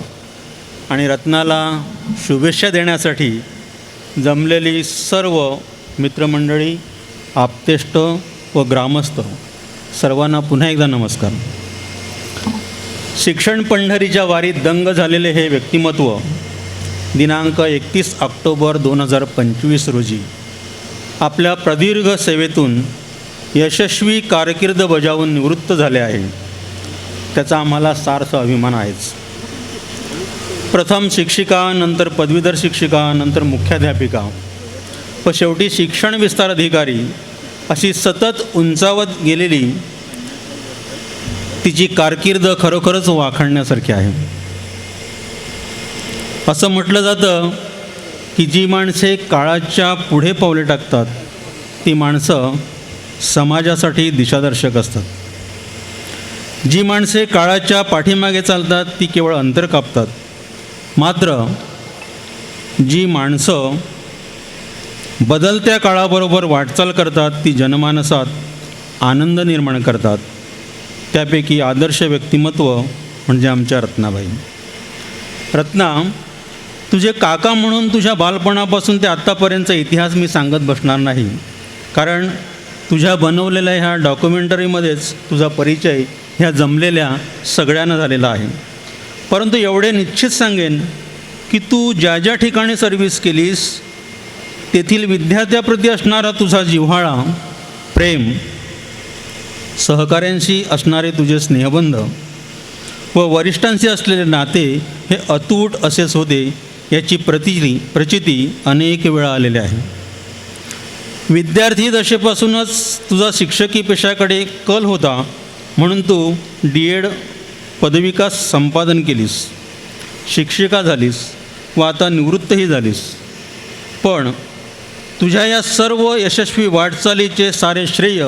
E: आणि रत्नाला शुभेच्छा देण्यासाठी जमलेली सर्व मित्रमंडळी, आप्तेष्ट व ग्रामस्थ सर्वांना पुन्हा एकदा नमस्कार. शिक्षण पंढरीच्या वारीत दंग झालेले हे व्यक्तिमत्व दिनांक 31 ऑक्टोबर 2025 रोजी आपल्या प्रदीर्घ सेवेतून यशस्वी कारकीर्द बजावून निवृत्त झाले आहे. त्याचा आम्हाला सार्थ अभिमान आहेच. प्रथम शिक्षिका, नंतर पदवीधर शिक्षिका, नंतर मुख्याध्यापिका व शेवटी शिक्षण विस्तार अधिकारी अशी सतत उंचावत गेलेली तिची कारकीर्द खरोखरच वाखाणण्यासारखी आहे. असं म्हटलं जातं की जी माणसे काळाच्या पुढे पावले टाकतात ती माणसं समाजासाठी दिशादर्शक असतात. जी माणसे काळाच्या पाठीमागे चालतात ती केवळ अंतर कापतात. मात्र जी माणसं बदलत्या काळाबरोबर वाटचाल करतात ती जनमानसात आनंद निर्माण करतात. त्यापैकी आदर्श व्यक्तिमत्व म्हणजे आमच्या रत्नाबाई. रत्ना, तुझे काका म्हणून तुझ्या बालपणापासून ते आत्तापर्यंतचा इतिहास मी सांगत बसणार नाही, कारण तुझ्या बनवलेल्या ह्या डॉक्युमेंटरीमध्येच तुझा परिचय ह्या जमलेल्या सगळ्यांना झालेला आहे. परंतु एवढे निश्चित सांगेन की तू ज्या ज्या ठिकाणी सर्व्हिस केलीस तेथील विद्यार्थ्याप्रती असणारा तुझा जिव्हाळा, प्रेम, सहकाऱ्यांशी असणारे तुझे स्नेहबंध व वरिष्ठांशी असलेले नाते हे अतूट असेच होते याची प्रचिती अनेक वेळा आलेली आहे. विद्यार्थी दशेपासूनच तुझा शिक्षकी पेशाकडे कल होता म्हणून तू D.Ed पदविका संपादन केलीस, शिक्षिका झालीस व आता निवृत्तही झालीस. पण तुझ्या या सर्व यशस्वी वाटचालीचे सारे श्रेय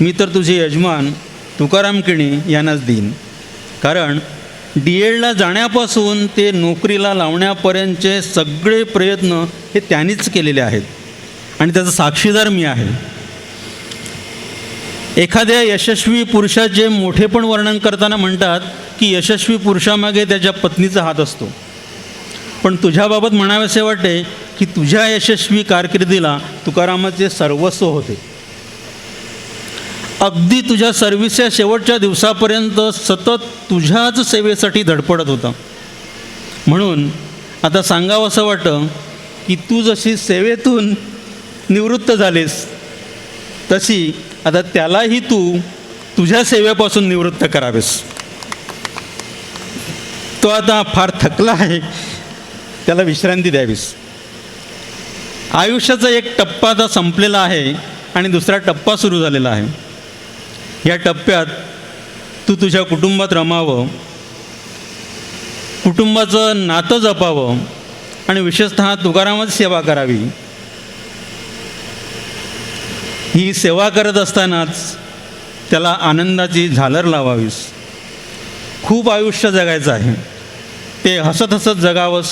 E: मी तर तुझे यजमान तुकाराम किणी यांनाच देईन. कारण D.Edला जाण्यापासून ते नोकरीला लावण्यापर्यंतचे सगळे प्रयत्न हे त्यांनीच केलेले आहेत आणि त्याचा साक्षीदार मी आहे. एखाद्या यशस्वी पुरुषाचे मोठेपण वर्णन करताना म्हणतात की यशस्वी पुरुषामागे त्याच्या पत्नीचा हात असतो. पण तुझ्याबाबत म्हणावेसे वाटते की तुझ्या यशस्वी कारकिर्दीला तुकारामाचे सर्वस्व होते. अगदी तुझ्या सर्व्हिसच्या शेवटच्या दिवसापर्यंत सतत तुझ्याच सेवेसाठी धडपडत होता. म्हणून आता सांगावं असं वाटतं की तू जशी सेवेतून निवृत्त झालीस तशी आता त्यालाही तू तुझ्या सेवेपासून निवृत्त करावेस. तो आता फार थकला आहे, त्याला विश्रांती द्यावीस. आयुष्याचा एक टप्पा आता संपलेला आहे आणि दुसरा टप्पा सुरू झालेला आहे. या टप्प्यात तू तुझ्या कुटुंबात रमावं, कुटुंबाचं नातं जपावं आणि विशेषतः तुकारामाची सेवा करावी. ही सेवा करत असतानाच त्याला आनंदाची झालर लावावीस. खूप आयुष्य जगायचं आहे, ते हसत हसत जगावंस.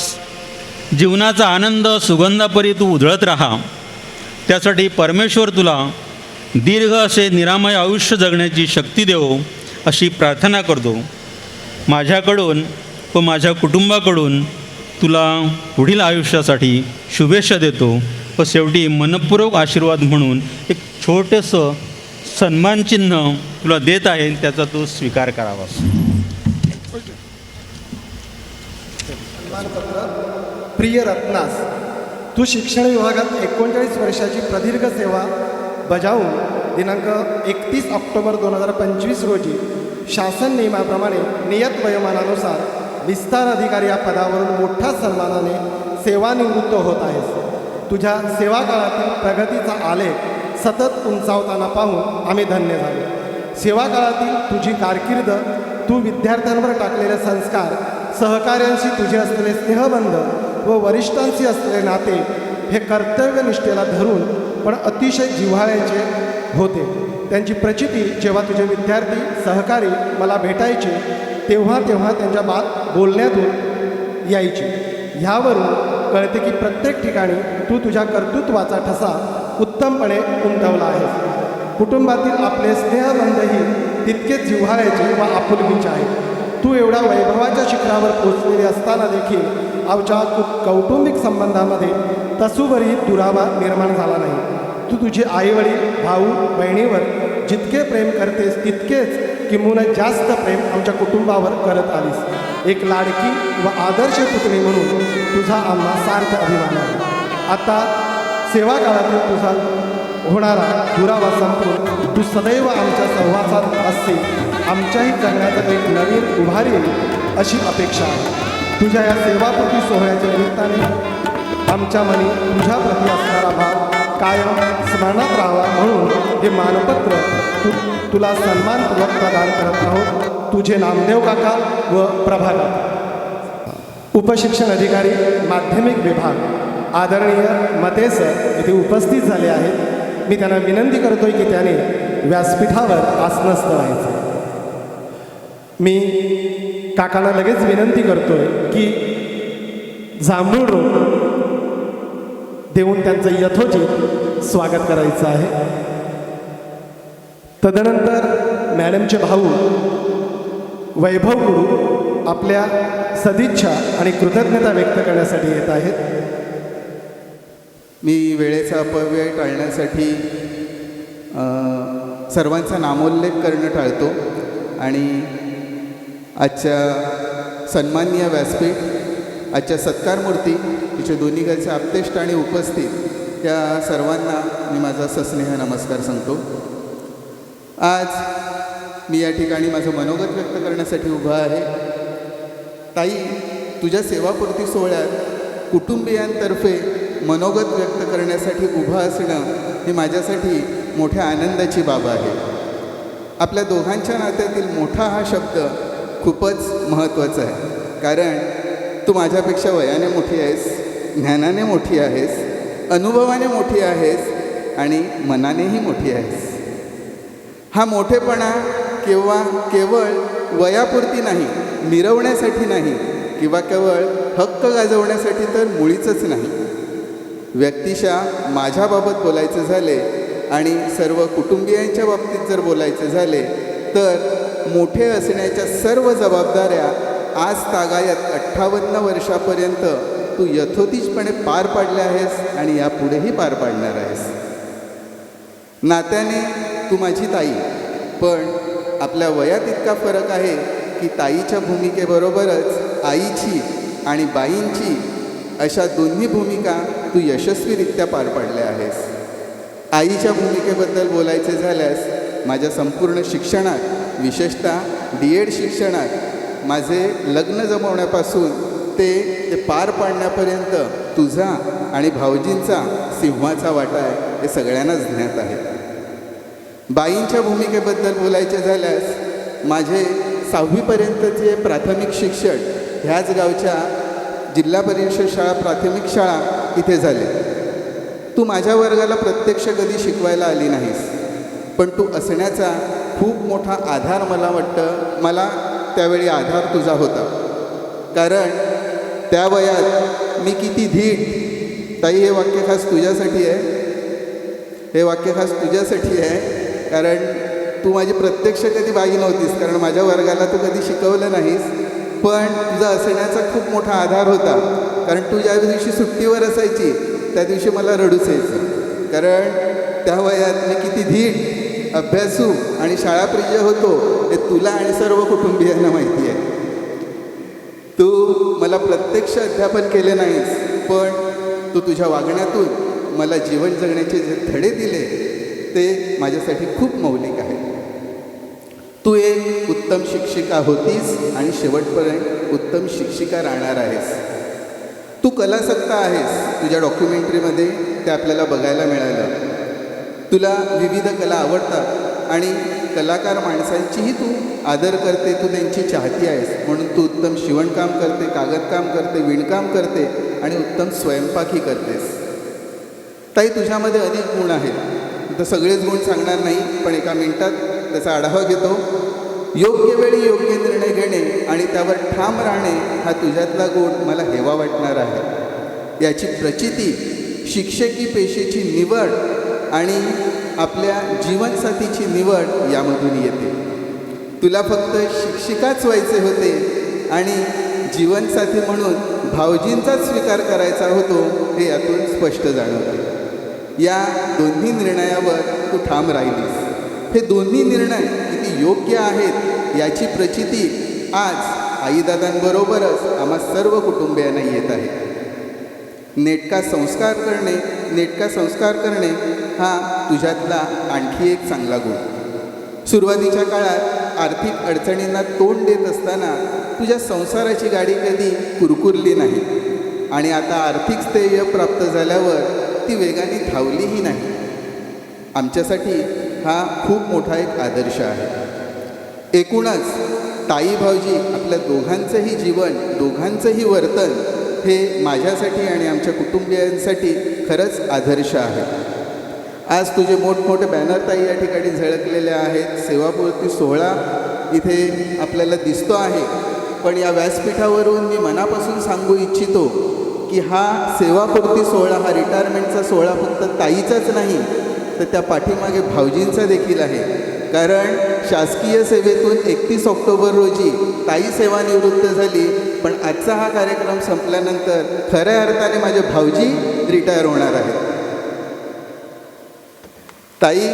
E: जीवनाचा आनंद सुगंधापरी तू उधळत राहा. त्यासाठी परमेश्वर तुला दीर्घ असे निरामय आयुष्य जगण्याची शक्ती देवो अशी प्रार्थना करतो. माझ्याकडून व माझ्या कुटुंबाकडून तुला पुढील आयुष्यासाठी शुभेच्छा देतो व शेवटी मनपूर्वक आशीर्वाद म्हणून एक छोटंसं सन्मानचिन्ह तुला देत आहे, त्याचा तू स्वीकार करावास.
B: प्रिय रत्नास, तू शिक्षण विभागात 39 वर्षाची प्रदीर्घ सेवा बजावून दिनांक 31 ऑक्टोबर 2025 रोजी शासन नियमाप्रमाणे नियत वयोमानानुसार विस्तार अधिकारी या पदावरून मोठ्या सन्मानाने सेवानिवृत्त होत आहेस. तुझ्या सेवा काळातील प्रगतीचा आलेख सतत उंचावताना पाहून आम्ही धन्य झालो. सेवा काळातील तुझी कारकीर्द, तू विद्यार्थ्यांवर टाकलेले संस्कार, सहकाऱ्यांशी तुझे असलेले स्नेहबंध व वरिष्ठांशी असलेले नाते हे कर्तव्यनिष्ठेला धरून पण अतिशय जिव्हाळ्याचे होते. त्यांची प्रचिती जेव्हा तुझे विद्यार्थी सहकारी मला भेटायचे तेव्हा त्यांच्या बोलण्यातून यायची. ह्यावरून कळते की प्रत्येक ठिकाणी तू तुझ्या कर्तृत्वाचा ठसा उत्तमपणे उमटवला आहेस. कुटुंबातील आपले स्नेहबंधही तितकेच जिव्हाळ्याचे व आपुलकीचे आहेत. तू एवढ्या वैभवाच्या शिखरावर पोचलेली असताना देखील आमच्या कौटुंबिक संबंधामध्ये तसूभरही दुरावा निर्माण झाला नाही. तू तुझे आईवडील भाऊ बहिणीवर जितके प्रेम करतेस तितकेच किंबहुना जास्त प्रेम आमच्या कुटुंबावर करत आलीस. एक लाडकी व आदर्श पुतणी म्हणून तुझा आम्हा सार्थ अभिमान आहे. आता सेवा काळातील तुझा होणारा दुरावा संपून तू सदैव आमच्या सहवासात असते, आमच्याही जगण्याचा एक नवीन उभारी येईल अशी अपेक्षा आहे. तुझ्या या सेवापूर्ती सोहळ्याच्या निमित्ताने आमच्या मनी तुझ्याप्रती असणारा भाव कायम स्मरणात राहावा म्हणून हे मानपत्र तुला सन्मानपूर्वक प्रदान करत आहोत. तुझे नामदेव काका व प्रभा काका. उपशिक्षण अधिकारी माध्यमिक विभाग आदरणीय मते सर येथे उपस्थित झाले आहेत. मी त्यांना विनंती करतोय की त्याने व्यासपीठावर आसनस्थ व्हायचे. मी काकांना लगेच विनंती करतोय की जांभूळ रोप देऊन त्यांचं यथोचित स्वागत करायचं आहे. तदनंतर मॅडमचे भाऊ वैभव गुरु आपल्या सदिच्छा आणि कृतज्ञता व्यक्त करण्यासाठी येत आहेत.
C: मी वेळेचा अपव्यय टाळण्यासाठी सर्वांचा नामोल्लेख करणं टाळतो आणि आजच्या सन्माननीय व्यासपीठ, आजच्या सत्कारमूर्ती, तिचे दोन्ही घरचे आप्तेष्ट आणि उपस्थित या सर्वांना मी माझा सस्नेह नमस्कार सांगतो. आज मी या ठिकाणी माझं मनोगत व्यक्त करण्यासाठी उभा आहे. ताई, तुझ्या सेवापूर्ती सोहळ्यात कुटुंबियांतर्फे मनोगत व्यक्त करण्यासाठी उभं असणं ही माझ्यासाठी मोठ्या आनंदाची बाब आहे. आपल्या दोघांच्या नात्यातील मोठा हा शब्द खूपच महत्त्वाचा आहे, कारण तू माझ्यापेक्षा वयाने मोठी आहेस, ज्ञानाने मोठी आहेस, अनुभवाने मोठी आहेस आणि मनानेही मोठी आहेस. हा मोठेपणा केवळ वयापुरती नाही, मिरवण्यासाठी नाही किंवा केवळ हक्क गाजवण्यासाठी तर मुळीचच नाही. व्यक्तिशः माझ्याबाबत बोलायचे झाले आणि सर्व कुटुंबियांच्या बाबतीत जर बोलायचे झाले तर मोठे असण्याच्या सर्व जबाबदाऱ्या आज तागायत 58 वर्षापर्यंत तू यथोचितपणे पार पाडल्या आहेस आणि यापुढेही पार पाडणार आहेस. नात्याने तू माझी ताई, पण आपल्या वयात इतका फरक आहे की ताईच्या भूमिकेबरोबरच आईची आणि बाईंची अशा दोन्ही भूमिका तू यशस्वीरित्या पार पाडल्या आहेस. आईच्या भूमिकेबद्दल बोलायचे झाल्यास माझ्या संपूर्ण शिक्षणात, विशेषतः DED शिक्षणात माझे लग्न जमवण्यापासून ते पार पाडण्यापर्यंत तुझा आणि भाऊजींचा सिंहाचा वाटा आहे हे सगळ्यांनाच ज्ञात आहे. बाईंच्या भूमिकेबद्दल बोलायचे झाल्यास माझे 6वीपर्यंतचे प्राथमिक शिक्षण ह्याच गावच्या जिल्हा परिषद शाळा प्राथमिक शाळा इथे झाले. तू माझ्या वर्गाला प्रत्यक्ष कधी शिकवायला आली नाहीस, पण तू असण्याचा खूप मोठा आधार मला वाटतं. मला त्यावेळी आधार तुझा होता, कारण त्या वयात मी किती धीट. ताई, हे वाक्य खास तुझ्यासाठी आहे, हे वाक्य खास तुझ्यासाठी आहे, कारण तू माझी प्रत्यक्ष कधी बाई नव्हतीस, कारण माझ्या वर्गाला तू कधी शिकवलं नाहीस, पण तुझा असण्याचा खूप मोठा आधार होता. कारण तू ज्या दिवशी सुट्टीवर असायची त्या दिवशी मला रडूच यायचं, कारण त्या वयात मी किती धीट, अभ्यासू आणि शाळाप्रिय होतो हे तुला आणि सर्व कुटुंबियांना माहिती आहे. तू मला प्रत्यक्ष अध्यापन केले नाहीस, पण तू तुझ्या वागण्यातून मला जीवन जगण्याचे जे धडे दिले ते माझ्यासाठी खूप मौलिक आहे. तू एक उत्तम शिक्षिका होतीस आणि शेवटपर्यंत उत्तम शिक्षिका राहणार आहेस. तू कलासक्ता आहेस. तुझ्या डॉक्युमेंटरीमध्ये ते आपल्याला बघायला मिळालं. तुला विविध कला आवडतात आणि कलाकार माणसांचीही तू आदर करते, तू त्यांची चाहती आहेस. म्हणून तू उत्तम शिवणकाम करते, कागदकाम करते, विणकाम करते आणि उत्तम स्वयंपाकही करतेस. ताई, तुझ्यामध्ये अनेक गुण आहेत. तर सगळेच गुण सांगणार नाही, पण एका मिनिटात त्याचा आढावा घेतो. योग्य वेळी योग्य निर्णय घेणे आणि त्यावर ठाम राहणे हा तुझ्यातला गुण मला हेवा वाटणार आहे. याची प्रचिती शिक्षकी पेशेची निवड आणि आपल्या जीवनसाथीची निवड यामधून येते. तुला फक्त शिक्षिकाच व्हायचे होते आणि जीवनसाथी म्हणून भाऊजींचाच स्वीकार करायचा होतो हे यातून स्पष्ट जाणवते. या दोन्ही निर्णयावर तू ठाम राहिलीस. हे दोन्ही निर्णय किती योग्य आहेत याची प्रचिती आज आईदादांबरोबरच आम्हा सर्व कुटुंबियांना येत आहे. नेटका संस्कार करणे हा तुझ्यातला आणखी एक चांगला गुण. सुरुवातीच्या काळात आर्थिक अडचणींना तोंड देत असताना तुझ्या संसाराची गाडी कधी कुरकुरली नाही आणि आता आर्थिक स्थैर्य प्राप्त झाल्यावर ती वेगाने धावलीही नाही. आमच्यासाठी हा खूप मोठा एक आदर्श आहे. एकूणच ताई भाऊजी आपल्या दोघांचंही जीवन, दोघांचंही वर्तन हे माझ्यासाठी आणि आमच्या कुटुंबियांसाठी खरंच आदर्श आहे. आज तुझे मोठमोठे बॅनर ताई या ठिकाणी झळकलेले आहेत. सेवापूर्ती सोहळा इथे आपल्याला दिसतो आहे. पण या व्यासपीठावरून मी मनापासून सांगू इच्छितो की हा सेवापूर्ती सोहळा, हा रिटायरमेंटचा सोहळा फक्त ताईचाच नाही तर त्या पाठीमागे भाऊजींचा देखील आहे. कारण शासकीय सेवेतून 31 ऑक्टोबर रोजी ताई सेवानिवृत्त झाली, पण आजचा हा कार्यक्रम संपल्यानंतर खऱ्या अर्थाने माझे भाऊजी रिटायर होणार आहेत. ताई,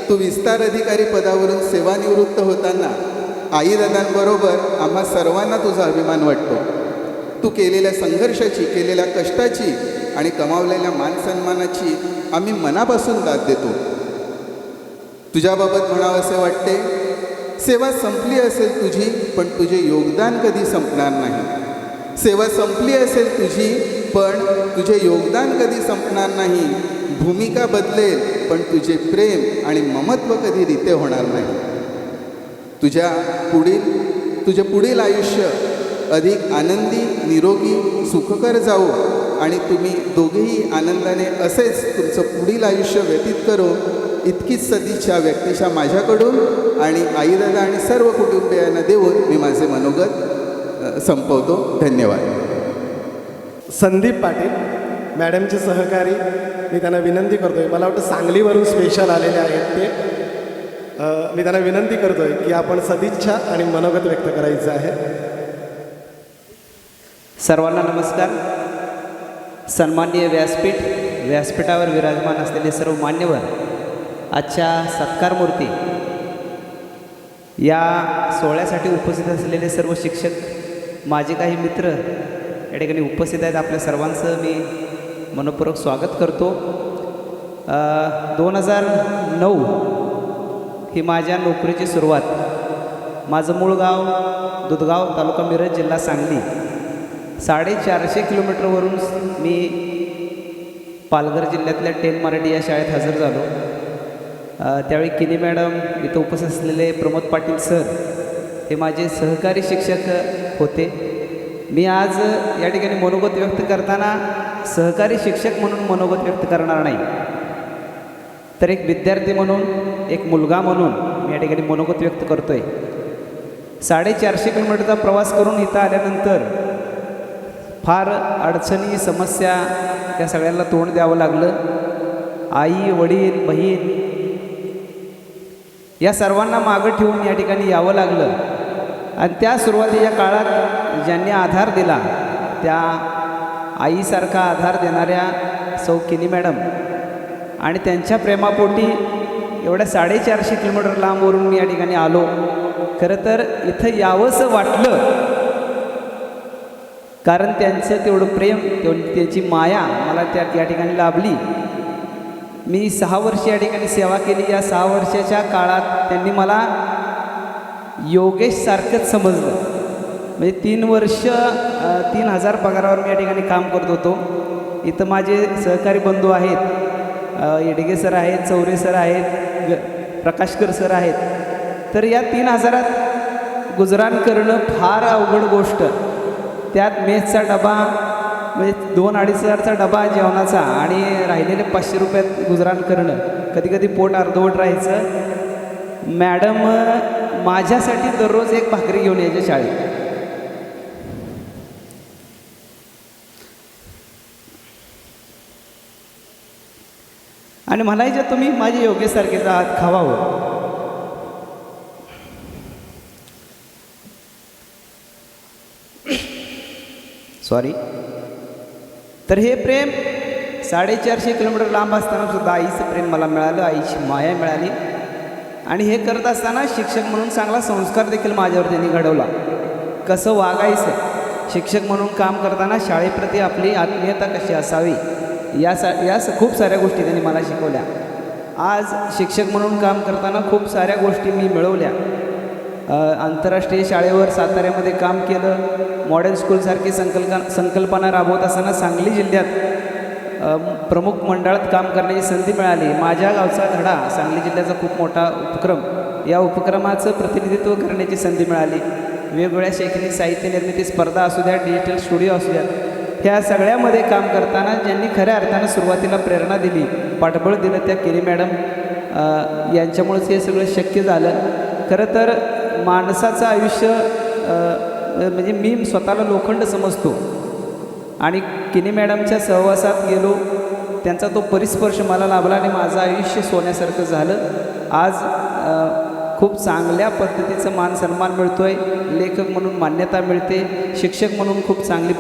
C: तू विस्तार अधिकारी पदावरून सेवानिवृत्त होताना आईदादांबरोबर आम्हा सर्वांना तुझा अभिमान वाटतो. तू केलेल्या संघर्षाची, केलेल्या कष्टाची आणि कमावलेल्या मानसन्मानाची आम्ही मनापासून दाद देतो. तुझ्याबाबत म्हणावं असे वाटते, सेवा संपली असेल तुझी, पण तुझे योगदान कधी संपणार नाही. सेवा संपली असेल तुझी, पण तुझे योगदान कधी संपणार नाही. भूमिका बदलेल, पण तुझे प्रेम आणि ममत्व कधी रिते होणार नाही. तुझे पुढील आयुष्य अधिक आनंदी, निरोगी, सुखकर जावो आणि तुम्ही दोघेही आनंदाने असेच तुमचं पुढील आयुष्य व्यतीत करो, इतकीच सदिच्छा व्यक्तिशा माझ्याकडून आणि आईदादा आणि सर्व कुटुंबियांना देऊन मी माझे मनोगत संपवतो. धन्यवाद.
B: संदीप पाटील मॅडमचे सहकारी, मी त्यांना विनंती करतो आहे, मला वाटतं सांगलीवरून स्पेशल आलेले आहेत ते, मी त्यांना विनंती करतो आहे की आपण सदिच्छा आणि मनोगत व्यक्त करायचं आहे.
F: सर्वांना नमस्कार. सन्माननीय व्यासपीठावर विराजमान असलेले सर्व मान्यवर, आजच्या सत्कारमूर्ती, या सोहळ्यासाठी उपस्थित असलेले सर्व शिक्षक, माझे काही मित्र या ठिकाणी उपस्थित आहेत, आपल्या सर्वांचं मी मनपूर्वक स्वागत करतो. 2009 ही माझ्या नोकरीची सुरुवात. माझं मूळ गाव दुधगाव, तालुका मिरज, जिल्हा सांगली. 450 किलोमीटरवरून मी पालघर जिल्ह्यातल्या टेन मराठी या शाळेत हजर झालो. त्यावेळी किनी मॅडम, इथं उपस्थित असलेले प्रमोद पाटील सर हे माझे सहकारी शिक्षक होते. मी आज या ठिकाणी मनोगत व्यक्त करताना सहकारी शिक्षक म्हणून मनोगत व्यक्त करणार नाही, तर एक विद्यार्थी म्हणून, एक मुलगा म्हणून मी या ठिकाणी मनोगत व्यक्त करतो आहे. 450 किलोमीटरचा प्रवास करून इथं आल्यानंतर फार अडचणी, समस्या त्या सगळ्यांना तोंड द्यावं लागलं. आई, वडील, बहीण या सर्वांना मागं ठेवून या ठिकाणी यावं लागलं. आणि त्या सुरुवातीच्या काळात ज्यांनी आधार दिला, त्या आईसारखा आधार देणाऱ्या सौ किनी मॅडम आणि त्यांच्या प्रेमापोटी एवढ्या 450 किलोमीटर लांबवरून मी या ठिकाणी आलो. खरं तर इथं यावंसं वाटलं, कारण त्यांचं तेवढं प्रेम, त्यांची माया मला या ठिकाणी लाभली. मी 6 वर्ष या ठिकाणी सेवा केली. या 6 वर्षाच्या काळात त्यांनी मला योगेश सारखंच समजलं. म्हणजे 3 वर्ष 3000 पगारावर मी या ठिकाणी काम करत होतो. इथं माझे सहकारी बंधू आहेत, येडगे सर आहेत, चौरे सर आहेत, प्रकाशकर सर आहेत. तर या 3000त गुजराण करणं फार अवघड गोष्ट. त्यात मेसचा डबा, म्हणजे 2-2.5 हजारचा डबा जेवणाचा आणि राहिलेले 500 रुपयात गुजराण करणं, कधीकधी पोट अर्धवट राहायचं. मॅडम माझ्यासाठी दररोज एक भाकरी घेऊन यायच्या शाळेत. आणि म्हणायचं, तुम्ही माझे योगेशसारखेच आहात, खावावं. सॉरी. तर हे प्रेम 450 किलोमीटर लांब असताना सुद्धा आईचं प्रेम मला मिळालं, आईची माया मिळाली. आणि हे करत असताना शिक्षक म्हणून चांगला संस्कार देखील माझ्यावर त्यांनी घडवला. कसं वागायचं, शिक्षक म्हणून काम करताना शाळेप्रती आपली आत्मीयता कशी असावी, या खूप साऱ्या गोष्टी त्यांनी मला शिकवल्या. आज शिक्षक म्हणून काम करताना खूप साऱ्या गोष्टी मी मिळवल्या. आंतरराष्ट्रीय शाळेवर साताऱ्यामध्ये काम केलं. मॉडेल स्कूलसारखी संकल्पना राबवत असताना सांगली जिल्ह्यात प्रमुख मंडळात काम करण्याची संधी मिळाली. माझ्या गावचा धडा सांगली जिल्ह्याचा खूप मोठा उपक्रम, या उपक्रमाचं प्रतिनिधित्व करण्याची संधी मिळाली. वेगवेगळ्या शैक्षणिक साहित्य निर्मिती स्पर्धा असू द्या, डिजिटल स्टुडिओ असू द्या, ह्या सगळ्यामध्ये काम करताना ज्यांनी खऱ्या अर्थानं सुरुवातीला प्रेरणा दिली, पाठबळ दिलं, त्या किनी मॅडम यांच्यामुळेच हे सगळं शक्य झालं. खरं तर माणसाचं आयुष्य म्हणजे मी स्वतःला लोखंड समजतो आणि किनी मॅडमच्या सहवासात गेलो, त्यांचा तो परिस्पर्श मला लाभला आणि माझं आयुष्य सोन्यासारखं झालं. आज खूप चांगल्या पद्धतीचं मान सन्मान मिळतो आहे, लेखक म्हणून मान्यता मिळते, शिक्षक म्हणून खूप चांगली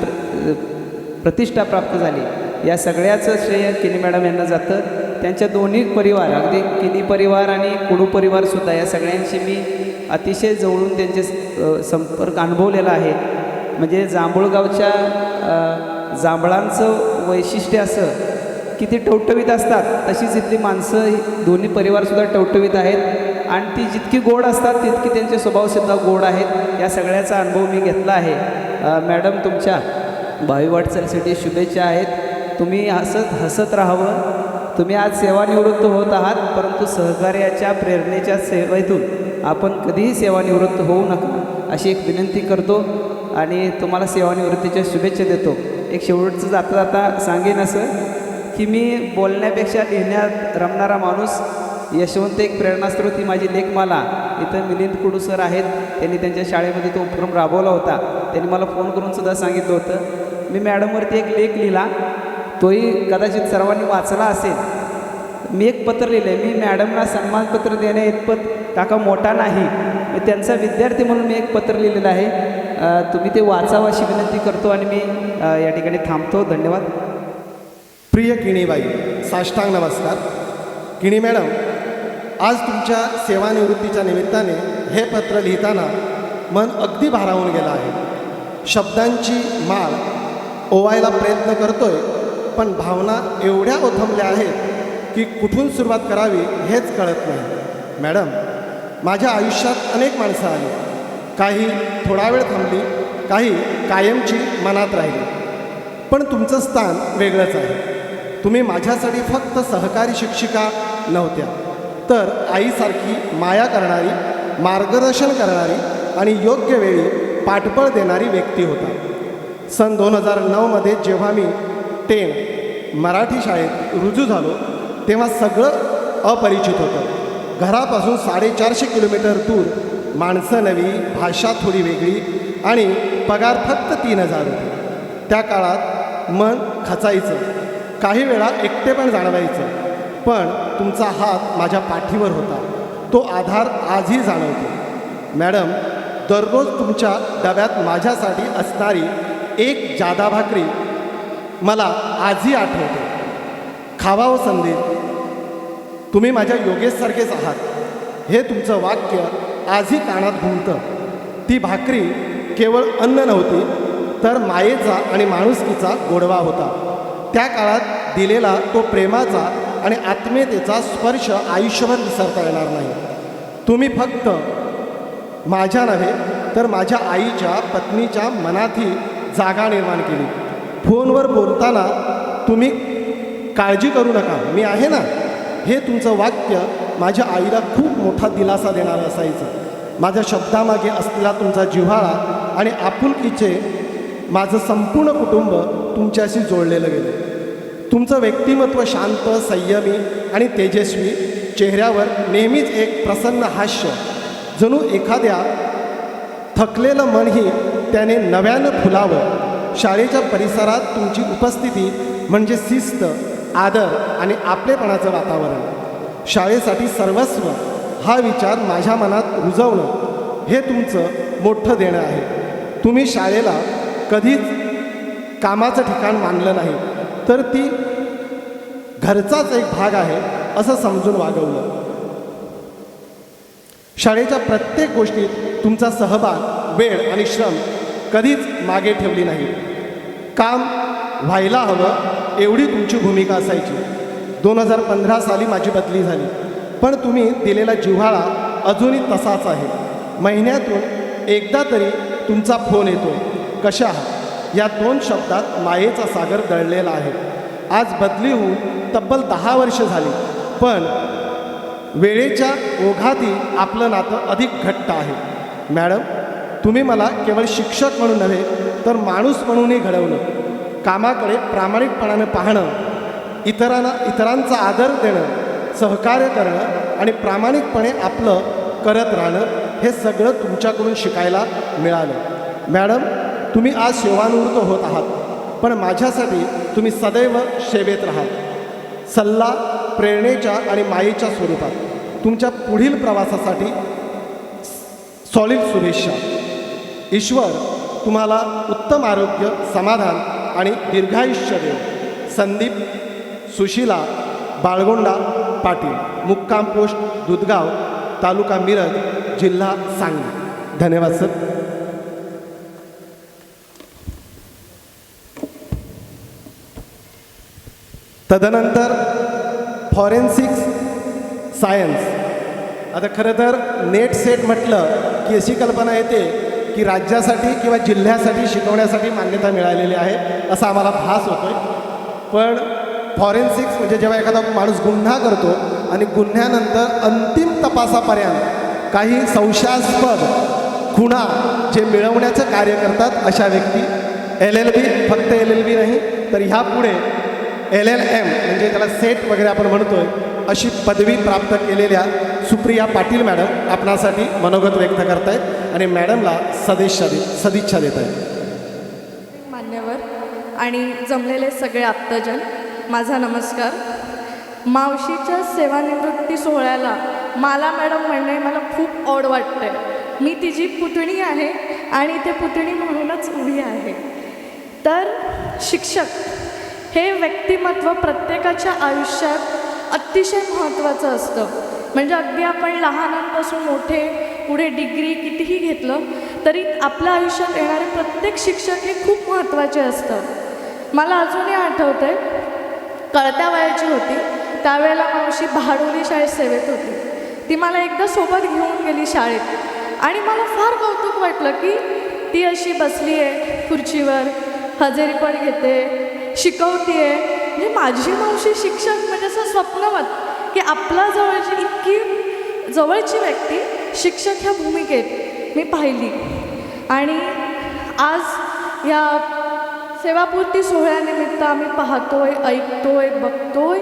F: प्रतिष्ठा प्राप्त झाली. या सगळ्याचं श्रेय किनी मॅडम यांना जातं. त्यांच्या दोन्ही परिवार, अगदी किनी परिवार आणि कुडू परिवारसुद्धा, या सगळ्यांशी मी अतिशय जवळून त्यांचे संपर्क अनुभवलेला आहे. म्हणजे जांभूळगावच्या जांभळांचं वैशिष्ट्य असं की ती टवटवीत असतात, तशीच इथली माणसं दोन्ही परिवारसुद्धा टवटवीत आहेत आणि ती जितकी गोड असतात तितकी त्यांचे स्वभावसुद्धा गोड आहेत. या सगळ्याचा अनुभव मी घेतला आहे. मॅडम, तुमच्या भावी वाटचालीसाठी शुभेच्छा आहेत. तुम्ही हसत राहावं. तुम्ही आज सेवानिवृत्त होत आहात, परंतु सहकार्याच्या प्रेरणेच्या सेवेतून आपण कधीही सेवानिवृत्त होऊ नका अशी एक विनंती करतो आणि तुम्हाला सेवानिवृत्तीच्या शुभेच्छा देतो. एक शेवटचं जाता जाता सांगेन असं की मी बोलण्यापेक्षा लिहिण्यात रमणारा माणूस. यशवंत एक प्रेरणास्त्रोत ही माझी लेखमाला. इथं मिलिंद कुडू सर आहेत, त्यांनी त्यांच्या शाळेमध्ये तो उपक्रम राबवला होता. त्यांनी मला फोन करून सुद्धा सांगितलं होतं. मी मॅडमवरती एक लेख लिहिला, तोही कदाचित सर्वांनी वाचला असेल. मी एक पत्र लिहिलं आहे. मी मॅडमना सन्मानपत्र देण्या इतपत काका मोठा नाही, मी त्यांचा विद्यार्थी म्हणून मी एक पत्र लिहिलेलं आहे. तुम्ही ते वाचावं अशी विनंती करतो आणि मी या ठिकाणी थांबतो. धन्यवाद.
B: प्रिय किणीबाई, साष्टांग नमस्कार. किणी मॅडम, आज तुमच्या सेवानिवृत्तीच्या निमित्ताने हे पत्र लिहिताना मन अगदी भारावून गेलं आहे. शब्दांची माळ ओवायला प्रयत्न करतोय, पण भावना एवढ्या ओथंबल्या आहेत की कुठून सुरुवात करावी हेच कळत नाही. मॅडम, माझ्या आयुष्यात अनेक माणसं आली. काही थोडा वेळ थांबली, काही कायमची मनात राहिली. पण तुमचं स्थान वेगळंच आहे. तुम्ही माझ्यासाठी फक्त सहकारी शिक्षिका नव्हत्या, तर आईसारखी माया करणारी, मार्गदर्शन करणारी आणि योग्य वेळी पाठबळ देणारी व्यक्ती होता. सन 2009मध्ये जेव्हा मी 10 मराठी शाळेत रुजू झालो, तेव्हा सगळं अपरिचित होतं. घरापासून 450 किलोमीटर दूर, माणसं नवी, भाषा थोडी वेगळी आणि पगार फक्त 3000 होते. त्या काळात मन खचायचं, काही वेळा एकटेपण जाणवायचं, पण तुमचा हात माझ्या पाठीवर होता. तो आधार आजही जाणवतो. मॅडम, दररोज तुमच्या डब्यात माझ्यासाठी असणारी एक जादा भाकरी मला आजही आठवते. खावावं संदेश, तुम्ही माझ्या योगेशसारखेच आहात, हे तुमचं वाक्य आजही कानात घुमतं. ती भाकरी केवळ अन्न नव्हती, तर मायेचा आणि माणुसकीचा गोडवा होता. त्या काळात दिलेला तो प्रेमाचा आणि आत्मीयतेचा स्पर्श आयुष्यभर विसरता येणार नाही. तुम्ही फक्त माझ्या नव्हे, तर माझ्या आईच्या, पत्नीच्या मनातही जागा निर्माण केली. फोनवर बोलताना तुम्ही काळजी करू नका, मी आहे ना, हे तुमचं वाक्य माझ्या आईला खूप मोठा दिलासा देणारं असायचं. माझ्या शब्दामागे असलेला तुमचा जिव्हाळा आणि आपुलकीचे माझं संपूर्ण कुटुंब तुमच्याशी जोडलेलं गेलं. तुमचं व्यक्तिमत्व शांत, संयमी आणि तेजस्वी, चेहऱ्यावर नेहमीच एक प्रसन्न हास्य, जणू एखाद्या थकलेलं मनही त्याने नव्यानं फुलावं. शाळेच्या परिसरात तुमची उपस्थिती म्हणजे शिस्त, आदर आणि आपलेपणाचं वातावरण. शाळेसाठी सर्वस्व हा विचार माझ्या मनात रुजवणं हे तुमचं मोठं देणं आहे. तुम्ही शाळेला कधीच कामाचं ठिकाण मानलं नाही, तर ती घरचाच एक भाग आहे असं समजून वागवलं. शाळेच्या प्रत्येक गोष्टीत तुमचा सहभाग, वेळ आणि श्रम कधीच मागे ठेवली नाही. काम व्हायला हवं एवढी तुमची भूमिका असायची. 2015 साली माझी बदली झाली, पण तुम्ही दिलेला जिव्हाळा अजूनही तसाच आहे. महिन्यातून एकदा तरी तुमचा फोन येतोय, कशा आहात, या 2 शब्दात मायेचा सागर दळलेला आहे. आज बदली होऊन तब्बल 10 वर्ष झाली, पण वेळेच्या ओघातही आपलं नातं अधिक घट्ट आहे. मॅडम, तुम्ही मला केवळ शिक्षक म्हणून नव्हे तर माणूस म्हणूनही घडवलं. कामाकडे प्रामाणिकपणानं पाहणं, इतरांचा आदर देणं, सहकार्य करणं आणि प्रामाणिकपणे आपलं करत राहणं, हे सगळं तुमच्याकडून शिकायला मिळालं. मॅडम, तुम्ही आज सेवानिवृत्त होत आहात, पण माझ्यासाठी तुम्ही सदैव सेवेत राहा. सल्ला, प्रेरणेच्या आणि मायेच्या स्वरूपात. तुमच्या पुढील प्रवासासाठी सॉलिड शुभेच्छा. ईश्वर तुम्हाला उत्तम आरोग्य, समाधान आणि दीर्घायुष्य देव. संदीप सुशीला बाळगोंडा पाटील, मुक्काम पोस्ट दुधगाव, तालुका मिरज, जिल्हा सांगली. धन्यवाद सर. तदनंतर फॉरेन्सिक्स सायन्स. आता खरं तर नेट सेट म्हटलं की अशी कल्पना येते की राज्यासाठी किंवा जिल्ह्यासाठी शिकवण्यासाठी मान्यता मिळालेली आहे असा आम्हाला भास होतो आहे. पण फॉरेन्सिक्स म्हणजे जेव्हा एखादा माणूस गुन्हा करतो आणि गुन्ह्यानंतर अंतिम तपासापर्यंत काही संशयास्पद खुणा जे मिळवण्याचं कार्य करतात अशा व्यक्ती, LLB, फक्त LLB नाही तर ह्यापुढे LLM म्हणजे त्याला सेट वगैरे आपण म्हणतोय अशी पदवी प्राप्त केलेल्या सुप्रिया पाटील मॅडम आपणासाठी मनोगत व्यक्त करतायत आणि मॅडमला सदिच्छा देत आहेत.
G: मान्यवर आणि जमलेले सगळे आप्तजन, माझा नमस्कार. मावशीच्या सेवानिवृत्ती सोहळ्याला मला मॅडम म्हणणे मला खूप ओढ वाटते. मी तिची पुतणी आहे आणि ते पुतणी म्हणूनच उभी आहे. तर शिक्षक हे व्यक्तिमत्व प्रत्येकाच्या आयुष्यात अतिशय महत्त्वाचं असतं. म्हणजे अगदी आपण लहानांपासून मोठे पुढे डिग्री कितीही घेतलं तरी आपल्या आयुष्यात येणारे प्रत्येक शिक्षक हे खूप महत्त्वाचे असतात. मला अजूनही आठवतं आहे, कळत्या वयाची होती त्यावेळेला मावशी भाडोली शाळेत सेवेत होती. ती मला एकदा सोबत घेऊन गेली शाळेत आणि मला फार कौतुक वाटलं की ती अशी बसली आहे खुर्चीवर, हजेरी पण घेते, शिकवते आहे. म्हणजे माझी मावशी शिक्षक म्हणजे असं स्वप्नवत की आपला इतकी जवळची व्यक्ती शिक्षक ह्या भूमिकेत मी पाहिली. आणि आज या सेवापूर्ती सोहळ्यानिमित्त आम्ही पाहतोय, ऐकतोय, बघतोय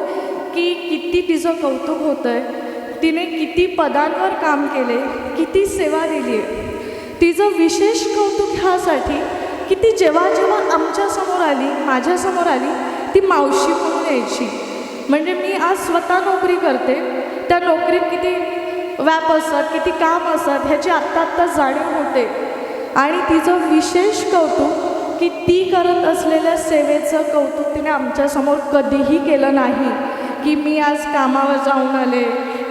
G: की किती तिचं कौतुक होतं आहे. तिने किती पदांवर काम केले, किती सेवा दिली आहे. तिचं विशेष कौतुक ह्यासाठी की ती जेव्हा जेव्हा आमच्यासमोर आली, माझ्यासमोर आली, ती मावशी म्हणून यायची. म्हणजे मी आज स्वतः नोकरी करते, त्या नोकरीत किती व्याप असतात, किती काम असतात ह्याची आत्ता जाणीव होते. आणि तिचं विशेष कौतुक की ती करत असलेल्या सेवेचं कौतुक तिने आमच्यासमोर कधीही केलं नाही. की मी आज कामावर जाऊन आले,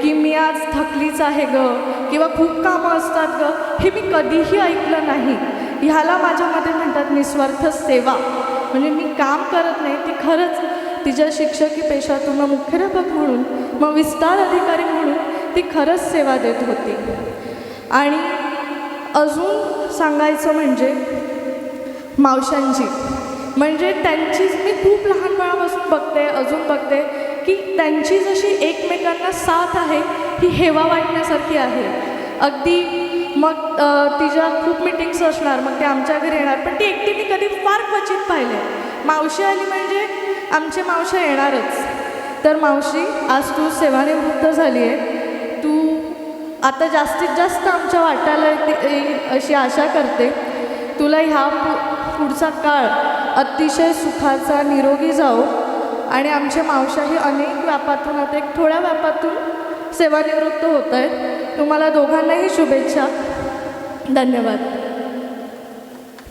G: की मी आज थकलीच आहे गं, किंवा खूप कामं असतात गं, हे मी कधीही ऐकलं नाही. ह्याला माझ्यामध्ये म्हणतात निस्वार्थ सेवा. म्हणजे मी काम करत नाही, ती खरंच तिच्या शिक्षकी पेशातून मुख्याध्यापक म्हणून मग विस्तार अधिकारी म्हणून ती खरंच सेवा देत होती. आणि अजून सांगायचं म्हणजे मावशांची, म्हणजे त्यांचीच मी खूप लहानपणापासून बघते, अजून बघते की त्यांची जशी एकमेकांना साथ आहे ही हेवा वाटण्यासारखी आहे. अगदी मग तिच्या खूप मिटिंग्स असणार, मग ते आमच्या घरी येणार, पण ती एकटी मी कधी फार क्वचित पाहिले. मावशी आली म्हणजे आमचे मावशा येणारच. तर मावशी, आज तू सेवानिवृत्त झाली आहे, तू आता जास्तीत जास्त आमच्या वाट्याला येईल अशी आशा करते. तुला ह्या पुढचा काळ अतिशय सुखाचा, निरोगी जाओ. आणि आमच्या मावशाही अनेक व्यापातून आता एक थोड्या व्यापातून सेवानिवृत्त होत आहेत. तुम्हाला दोघांनाही शुभेच्छा. धन्यवाद.